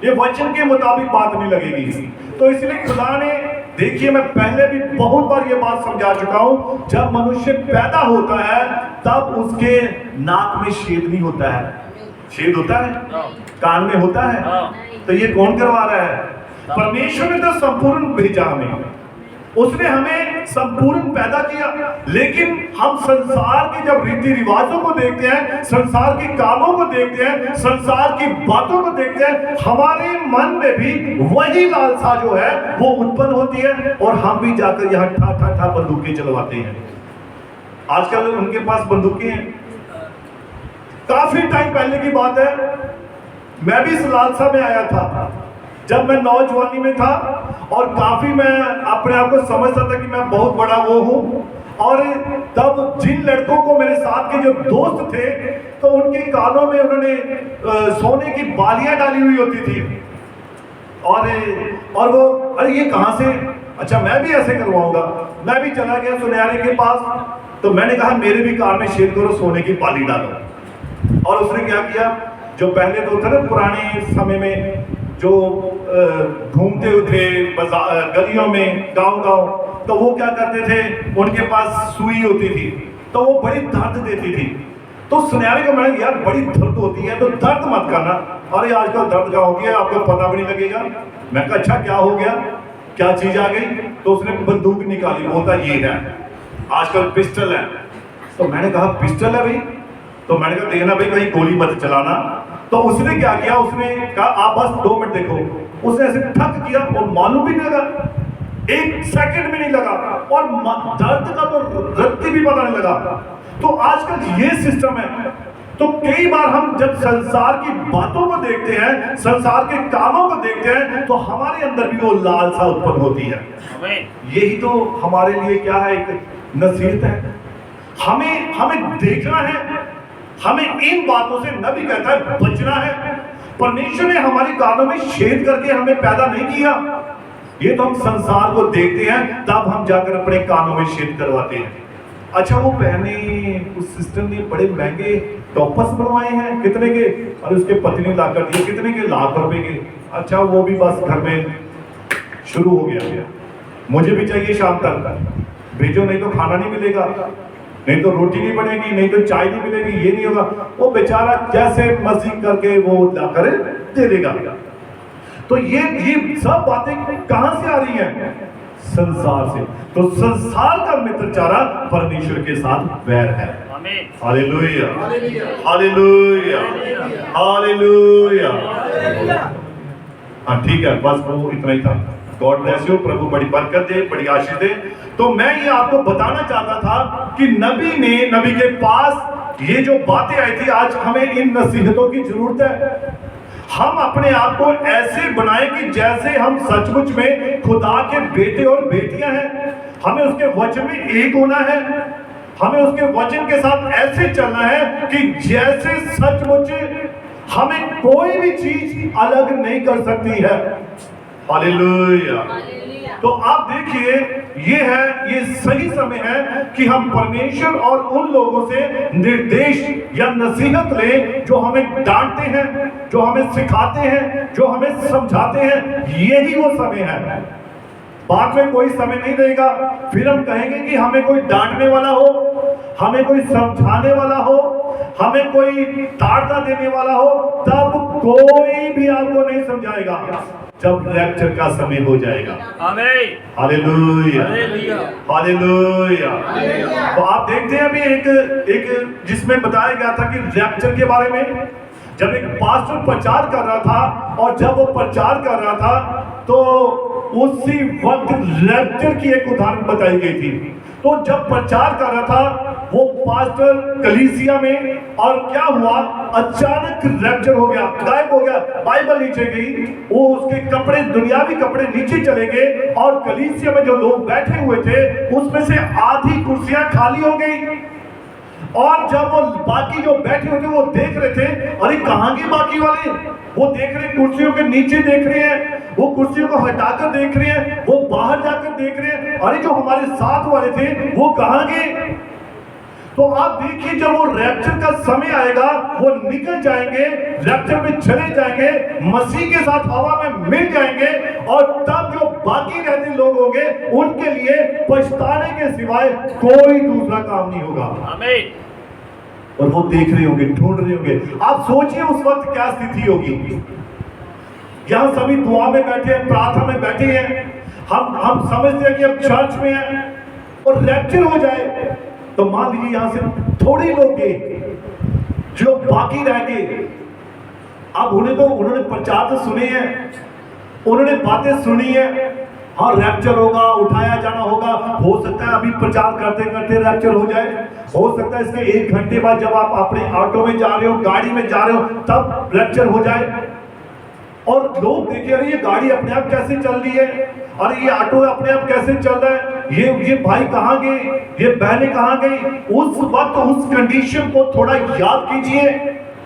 ये वचन के मुताबिक बात नहीं लगेगी। तो इसलिए खुदा ने, देखिए मैं पहले भी बहुत बार ये बात समझा चुका हूं, जब मनुष्य पैदा होता है तब उसके नाक में छेद नहीं होता है। छेद होता है, कान में होता है, तो ये कौन करवा रहा है? परमेश्वर ने तो संपूर्ण भेजा हमें, उसने हमें संपूर्ण पैदा किया। लेकिन हम संसार के जब रीति रिवाजों को देखते हैं, संसार के कामों को देखते हैं, संसार की बातों को देखते हैं, हमारे मन में भी वही लालसा जो है वो उत्पन्न होती है और हम भी जाकर यहाँ ठा बंदूकें चलवाते हैं। आजकल उनके पास बंदूकें हैं। काफी टाइम पहले की बात है, मैं भी इस लालसा में आया था जब मैं नौजवानी में था, और काफी मैं अपने आप को समझता था कि मैं बहुत बड़ा वो हूं। और तब जिन लड़कों को, मेरे साथ के जो दोस्त थे, तो उनके कानों में उन्होंने सोने की बालियां डाली हुई होती थी। और वो अरे ये कहाँ से, अच्छा मैं भी ऐसे करवाऊंगा। मैं भी चला गया सुनहरे के पास, तो मैंने कहा मेरे भी कार में छेद करो, सोने की पाली डालो। और उसने क्या किया, जो पहले तो था ना पुराने समय में जो घूमते थे गलियों में गांव-गांव, तो वो क्या करते थे, उनके पास सुई होती थी तो वो बड़ी दर्द देती थी। तो सुनहरे को मैंने यार बड़ी दर्द होती है तो दर्द मत करना। अरे आजकल दर्द क्या होती है आपको पता भी नहीं लगेगा। मैं कहा अच्छा क्या हो गया, क्या चीज आ गई? तो उसने बंदूक निकाली, बोलता ये है आजकल पिस्टल है। तो मैंने कहा पिस्टल है भाई? तो मैंने कहा देखना भाई कहीं गोली मत चलाना। तो उसने क्या किया, उसने कहा आप बस 2 मिनट देखो। उसने ऐसे ठक किया और मालूम भी नहीं लगा, 1 सेकंड भी नहीं लगा, और दर्द का तो रत्ती भी पता नहीं लगा। तो आजकल ये सिस्टम है। तो कई बार हम जब संसार की बातों को देखते हैं, संसार के कामों को देखते हैं, तो हमारे अंदर भी वो लालसा उत्पन्न होती है। यही तो हमारे लिए क्या है, एक नसीहत है। हमें देखना है, हमें इन बातों से नबी कहता है बचना है। परमेश्वर ने हमारी कानों में छेद करके हमें पैदा नहीं किया। ये तो हम संसार को देखते हैं, तब हम जाकर अपने कानों में छेद करवाते हैं। अच्छा वो पहने उस सिस्टम ने बड़े महंगे टॉपर्स बनवाए हैं, कितने के, और उसके पत्नी ला कर दिए कितने के, लाख रुपए के। अच्छा वो भी बस घर में शुरू हो गया, मुझे भी चाहिए शाम तक, भेजो नहीं तो खाना नहीं मिलेगा, नहीं तो रोटी नहीं बनेगी, नहीं तो चाय नहीं मिलेगी, ये नहीं होगा। वो बेचारा जैसे मर्जी करके वो ला कर दे देगा। तो ये सब बातें कहां से आ रही हैं? संसार से। तो संसार का मित्रचारा परमेश्वर के साथ वैर है। Hallelujah, hallelujah, hallelujah. हाँ ठीक है, बस वो इतना ही था। गॉड ब्लेस यू, प्रभु बड़ी बरकत दे, बड़ी आशीष दे। तो मैं ये आपको बताना चाहता था कि नबी के पास ये जो बातें आई थी, आज हमें इन नसीहतों की जरूरत है। हम अपने आप को ऐसे बनाएं कि जैसे हम सचमुच में खुदा के बेटे और बेटियां हैं। हमें उसके वचन में एक होना है, हमें उसके वचन के साथ ऐसे चलना है कि जैसे सचमुच हमें कोई भी चीज अलग नहीं कर सकती है। हालेलुया। तो आप देखिए ये सही समय है कि हम परमेश्वर और उन लोगों से निर्देश या नसीहत लें जो हमें डांटते हैं, जो हमें सिखाते हैं, जो हमें समझाते हैं। यही वो समय है। बाद में कोई समय नहीं रहेगा, फिर हम कहेंगे कि हमें कोई डांटने वाला हो, हमें कोई समझाने वाला हो, हमें कोई ताड़ना देने वाला हो, तब कोई भी आपको नहीं समझाएगा जब रैप्चर का समय हो जाएगा। आमीन, हालेलुया, हालेलुया। तो आप देखते हैं अभी एक जिसमें बताया गया था कि रैप्चर के बारे में, जब एक पास्टर प्रचार कर रहा था, और जब वो प्रचार कर रहा था तो उसी वक्त रैप्चर की एक उदाहरण बताई गई थी। तो जब प्रचार कर रहा था वो पास्टर कलीसिया में, और क्या हुआ, अचानक रैप्चर हो गया, गायब हो गया, बाइबल नीचे गई, वो उसके कपड़े, दुनियावी कपड़े नीचे चले गए, और कलीसिया में जो लोग बैठे हुए थे उसमें से आधी कुर्सियां खाली हो गई। और जब वो बाकी जो बैठे हुए थे वो देख रहे थे, अरे कहां गए बाकी वाले? वो देख रहे, कुर्सियों के नीचे देख रहे हैं, वो कुर्सियों को हटाकर देख रहे हैं, वो बाहर जाकर देख रहे हैं, अरे जो हमारे साथ वाले थे वो कहां गए? तो आप देखिए जब वो रैप्चर का समय आएगा, वो निकल जाएंगे, रैप्चर में चले जाएंगे, मसीह के साथ हवा में मिल जाएंगे, और तब जो बाकी रहते लोग होंगे उनके लिए पछताने के सिवाय कोई दूसरा काम नहीं होगा। आमीन। और वो देख रहे होंगे, ढूंढ रहे होंगे। आप सोचिए उस वक्त क्या स्थिति होगी। यहां सभी दुआ में बैठे हैं, प्रार्थना में बैठे हैं, हम समझते हैं कि हम चर्च में हैं, और रैप्चर हो जाए तो मान लीजिए यहां से थोड़े लोग गए, जो बाकी रह गए। अब उन्होंने प्रचार तो सुने हैं, उन्होंने बातें सुनी है, हाँ रैप्चर होगा, उठाया जाना होगा। हो सकता है अभी प्रचार करते करते रैप्चर हो जाए, हो सकता है इसके 1 घंटे बाद जब आप अपने ऑटो में जा रहे हो, गाड़ी में जा रहे हो, तब रैप्चर हो जाए। और लोग देखिए, अरे ये गाड़ी अपने आप कैसे चल रही है, अरे ये ऑटो अपने आप कैसे चल रहा है, ये भाई कहाँ गए, ये बहनें कहाँ गई। उस वक्त उस कंडीशन को थोड़ा याद कीजिए,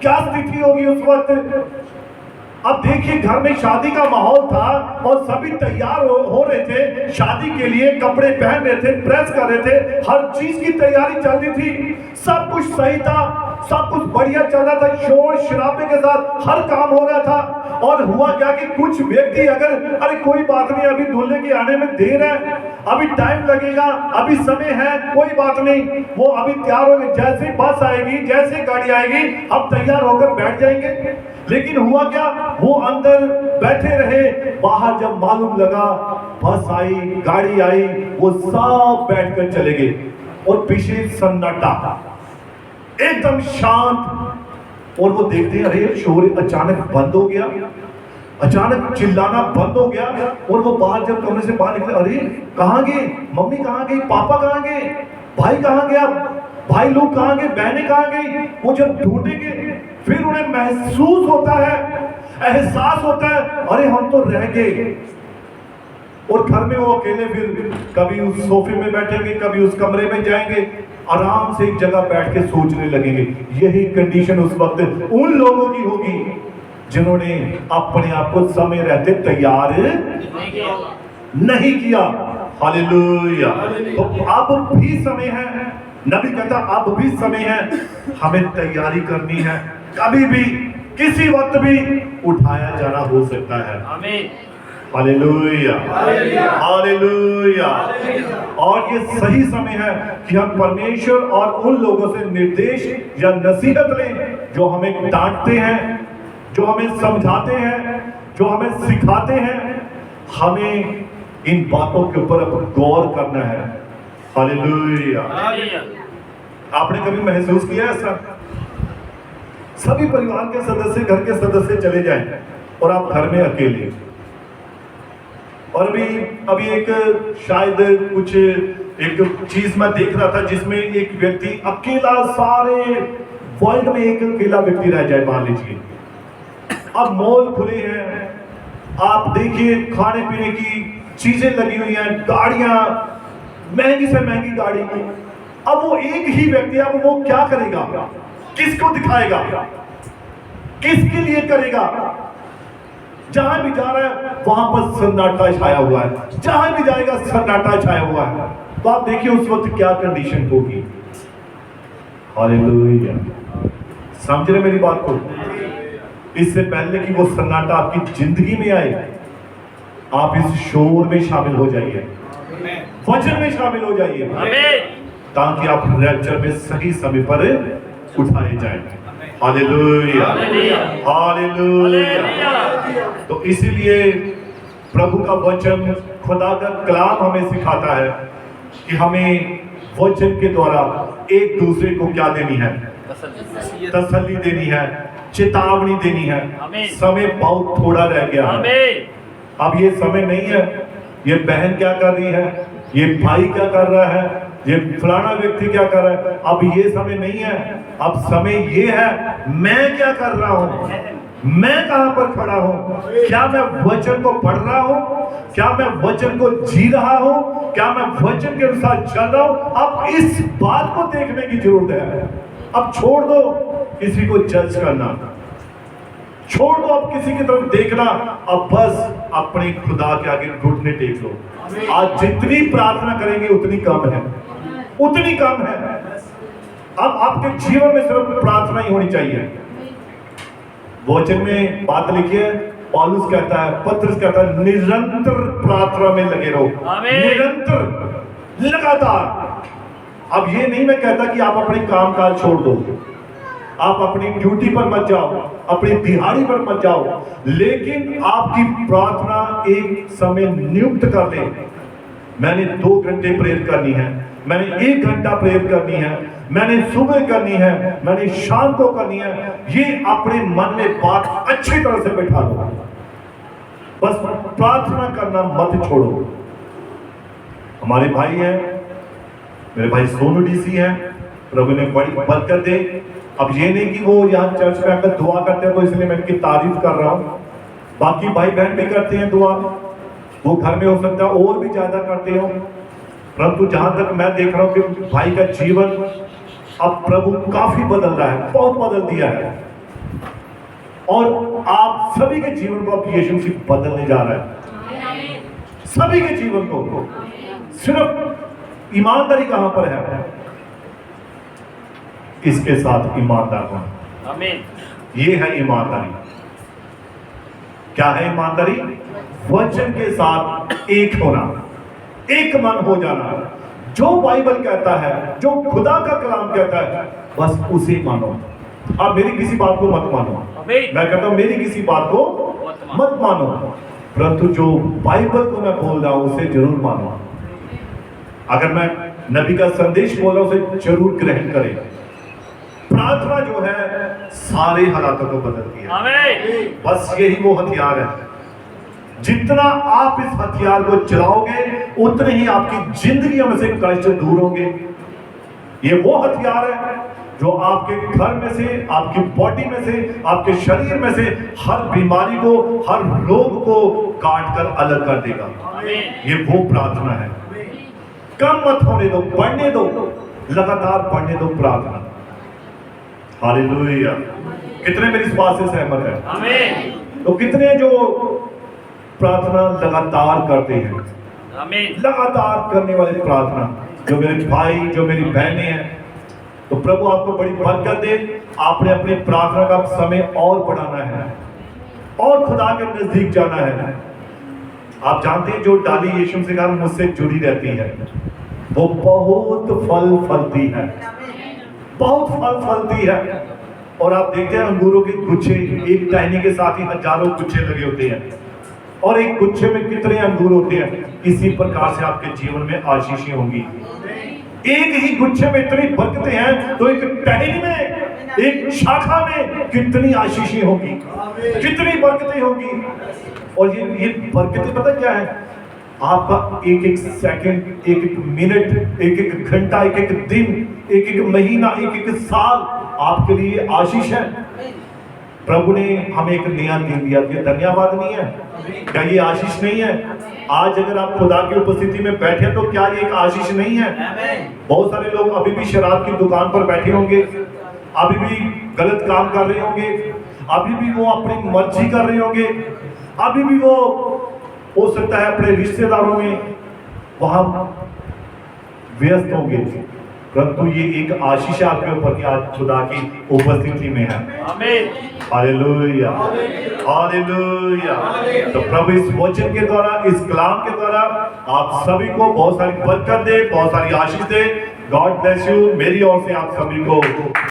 क्या स्थिति होगी उस वक्त। अब देखिए घर में शादी का माहौल था और सभी तैयार हो रहे थे शादी के लिए, कपड़े पहन रहे थे, प्रेस कर रहे थे, हर चीज की तैयारी चल रही थी, सब कुछ सही था, सब कुछ बढ़िया चल रहा था, शोर शराबे के साथ हर काम हो रहा था। और हुआ क्या कि कुछ व्यक्ति अरे कोई बात नहीं, अभी दूल्हे के आने में देर है, अभी टाइम लगेगा, अभी समय है, कोई बात नहीं, वो अभी तैयार हो गए, जैसे बस आएगी, जैसे गाड़ी आएगी, हम तैयार होकर बैठ जाएंगे। लेकिन हुआ क्या, वो अंदर बैठे रहे, बाहर जब मालूम लगा बस आई, गाड़ी आई, वो सब बैठकर चले गए और पीछे सन्नाटा, एकदम शांत। और वो देखते हैं अरे शोर अचानक बंद हो गया, अचानक चिल्लाना बंद हो गया। और वो बाहर जब कमरे से बाहर निकले, अरे कहाँ गए, मम्मी कहाँ गई, पापा कहाँ गए, भाई कहाँ गया, भाई लोग कहाँ गए, बहनें कहाँ गई। वो जब ढूंढेंगे फिर उन्हें महसूस होता है, एहसास होता है, अरे हम तो रह गए। और घर में वो अकेले फिर कभी उस सोफे में बैठेंगे, कभी उस कमरे में जाएंगे, आराम से एक जगह बैठ के सोचने लगेंगे। यही कंडीशन उस वक्त उन लोगों की होगी जिन्होंने अपने आप को समय रहते तैयार नहीं किया। हालेलुया। तो अब भी समय है, नबी कहता अब भी समय है, हमें तैयारी करनी है, कभी भी किसी वक्त भी उठाया जाना हो सकता है। आमीन। Hallelujah, hallelujah. और ये सही समय है कि हम परमेश्वर और उन लोगों से निर्देश या नसीहत लें जो हमें डांटते हैं, जो हमें समझाते हैं, जो हमें सिखाते हैं। हमें इन बातों के ऊपर गौर करना है। हालेलुया। आपने कभी महसूस किया ऐसा? सभी परिवार के सदस्य, घर के सदस्य चले जाएं और आप घर में अकेले। और अभी एक शायद कुछ एक चीज मैं देख रहा था जिसमें एक व्यक्ति अकेला, सारे वर्ल्ड में एक अकेला व्यक्ति रह जाए, मान लीजिए। अब मॉल खुले हैं, आप देखिए खाने पीने की चीजें लगी हुई हैं, गाड़ियां, महंगी से महंगी गाड़ी। अब वो एक ही व्यक्ति, अब वो क्या करेगा, किसको दिखाएगा, किसके लिए करेगा? जहां भी जा रहा है वहां पर सन्नाटा छाया हुआ है, जहां भी जाएगा सन्नाटा छाया हुआ है। तो आप देखिए उस वक्त क्या कंडीशन होगी। हालेलुया। समझ रहे मेरी बात को? इससे पहले कि वो सन्नाटा आपकी जिंदगी में आए, आप इस शोर में शामिल हो जाइए, वचन में शामिल हो जाइए, ताकि आप रैप्चर में सही समय पर उठाए जाएं। Hallelujah, hallelujah. तो इसीलिए प्रभु का वचन, खुदा का कलाम हमें सिखाता है कि हमें वचन के द्वारा एक दूसरे को क्या देनी है? तसल्ली देनी है, चेतावनी देनी है। समय बहुत थोड़ा रह गया है। अब ये समय नहीं है ये बहन क्या कर रही है, ये भाई क्या कर रहा है, ये फलाना व्यक्ति क्या कर रहा है। अब ये समय नहीं है, अब समय ये है मैं क्या कर रहा हूं, मैं कहां पर खड़ा हूं, क्या मैं वचन को पढ़ रहा हूं, क्या मैं वचन को जी रहा हूं, क्या मैं वचन के अनुसार चल रहा हूं। अब इस बात को देखने की जरूरत है। अब छोड़ दो किसी को जज करना, छोड़ दो अब किसी की तरफ देखना, अब बस अपने खुदा के आगे घुटने टेक लो। आज जितनी प्रार्थना करेंगे उतनी कम है, उतनी कम है। अब आपके जीवन में सिर्फ प्रार्थना ही होनी चाहिए। वचन में बात लिखी है, पौलुस कहता है, पत्रस कहता है, निरंतर प्रार्थना में लगे रहो, निरंतर, लगातार। अब ये नहीं मैं कहता कि आप अपने काम काज छोड़ दो, आप अपनी ड्यूटी पर मत जाओ, अपनी दिहाड़ी पर मत जाओ, लेकिन आपकी प्रार्थना एक समय नियुक्त कर ले। मैंने 2 घंटे प्रेयर करनी है, मैंने 1 घंटा प्रेयर करनी है, मैंने सुबह करनी है, मैंने शाम को करनी है। ये अपने मन में बात अच्छी तरह से बैठा लो, बस प्रार्थना करना मत छोड़ो। हमारे भाई हैं, मेरे भाई सोनू डीसी हैं, प्रभु ने बड़ी बरकत दे। अब ये नहीं कि वो यहाँ चर्च में आकर दुआ करते हैं तो इसलिए मैं इनकी तारीफ कर रहा हूँ, बाकी भाई बहन भी करते हैं दुआ, वो घर में हो सकता है और भी ज्यादा करते हो, परंतु जहां तक मैं देख रहा हूँ कि भाई का जीवन अब प्रभु काफी बदल रहा है, बहुत बदल दिया है। और आप सभी के जीवन को अब यीशु मसीह बदलने जा रहा है, सभी के जीवन को। सिर्फ ईमानदारी कहां पर है? इसके साथ ईमानदार होना। आमीन। ये है ईमानदारी। क्या है ईमानदारी? वचन के साथ एक होना, एक मन हो जाना। जो बाइबल कहता है, जो खुदा का कलाम कहता है, बस उसे मानो। आप मेरी किसी बात को मत मानो। मैं कहता हूं मेरी किसी बात को मत मानो, परंतु जो बाइबल को मैं बोल रहा हूं उसे जरूर मानो। अगर मैं नबी का संदेश बोल रहा हूं उसे जरूर ग्रहण करें। प्रार्थना जो है सारे हालातों को बदलती है। बस यही वो हथियार है। जितना आप इस हथियार को चलाओगे उतने ही आपकी जिंदगी में से कष्ट दूर होंगे। ये वो हथियार है जो आपके घर में से, आपकी बॉडी में से, आपके शरीर में से हर बीमारी को, हर रोग को काट कर अलग कर देगा। ये वो प्रार्थना है। कम मत होने दो, पढ़ने दो, लगातार पढ़ने दो प्रार्थना। हालेलुया। कितने मेरी इस बात से सहमत है? आमीन। तो कितने जो प्रार्थना लगातार करते हैं? आमीन। लगातार करने वाली प्रार्थना, जो मेरे भाई, जो मेरी बहनें हैं, तो प्रभु आपको बड़ी बरकत दे। आपने अपनी प्रार्थना का समय और बढ़ाना है और खुदा के नजदीक जाना है। आप जानते हैं जो डाली यीशु मसीह के मुझसे जुड़ी रहती है वो बहुत फल फलती है, बहुत फल फलती है। और आप देखते हैं अंगूरों के गुच्छे, एक टहनी के साथ ही हजारों गुच्छे लगे होते हैं और एक गुच्छे में कितने अंगूर होते हैं। इसी प्रकार से आपके जीवन में आशीषें होंगी। एक ही गुच्छे में इतनी बरकतें हैं तो एक टहनी में, एक शाखा में कितनी आशीषें होंगी, कितनी बरकतें होंगी। और ये बरकतें पता क्या है? आपका एक एक सेकंड, एक एक मिनट, एक एक घंटा, एक एक दिन, एक एक महीना, एक एक साल आपके लिए आशीष है। प्रभु ने हमें एक नया दिन दिया। धन्यवाद नहीं है? क्या ये आशीष नहीं है? आज अगर आप खुदा की उपस्थिति में बैठे तो क्या ये एक आशीष नहीं है? बहुत सारे लोग अभी भी शराब की दुकान पर बैठे होंगे, अभी भी गलत काम कर रहे होंगे, अभी भी वो अपनी मर्जी कर रहे होंगे, अभी भी वो हो सकता है अपने रिश्तेदारों में वहां व्यस्त होंगे। परंतु ये एक आशीष है आपके ऊपर कि आज खुदा की उपस्थिति में है। आमीन। Hallelujah, hallelujah. तो प्रभु इस वचन के द्वारा, इस कलाम के द्वारा आप सभी को बहुत सारी बरकत दे, बहुत सारी आशीष दे। God bless you. मेरी ओर से आप सभी को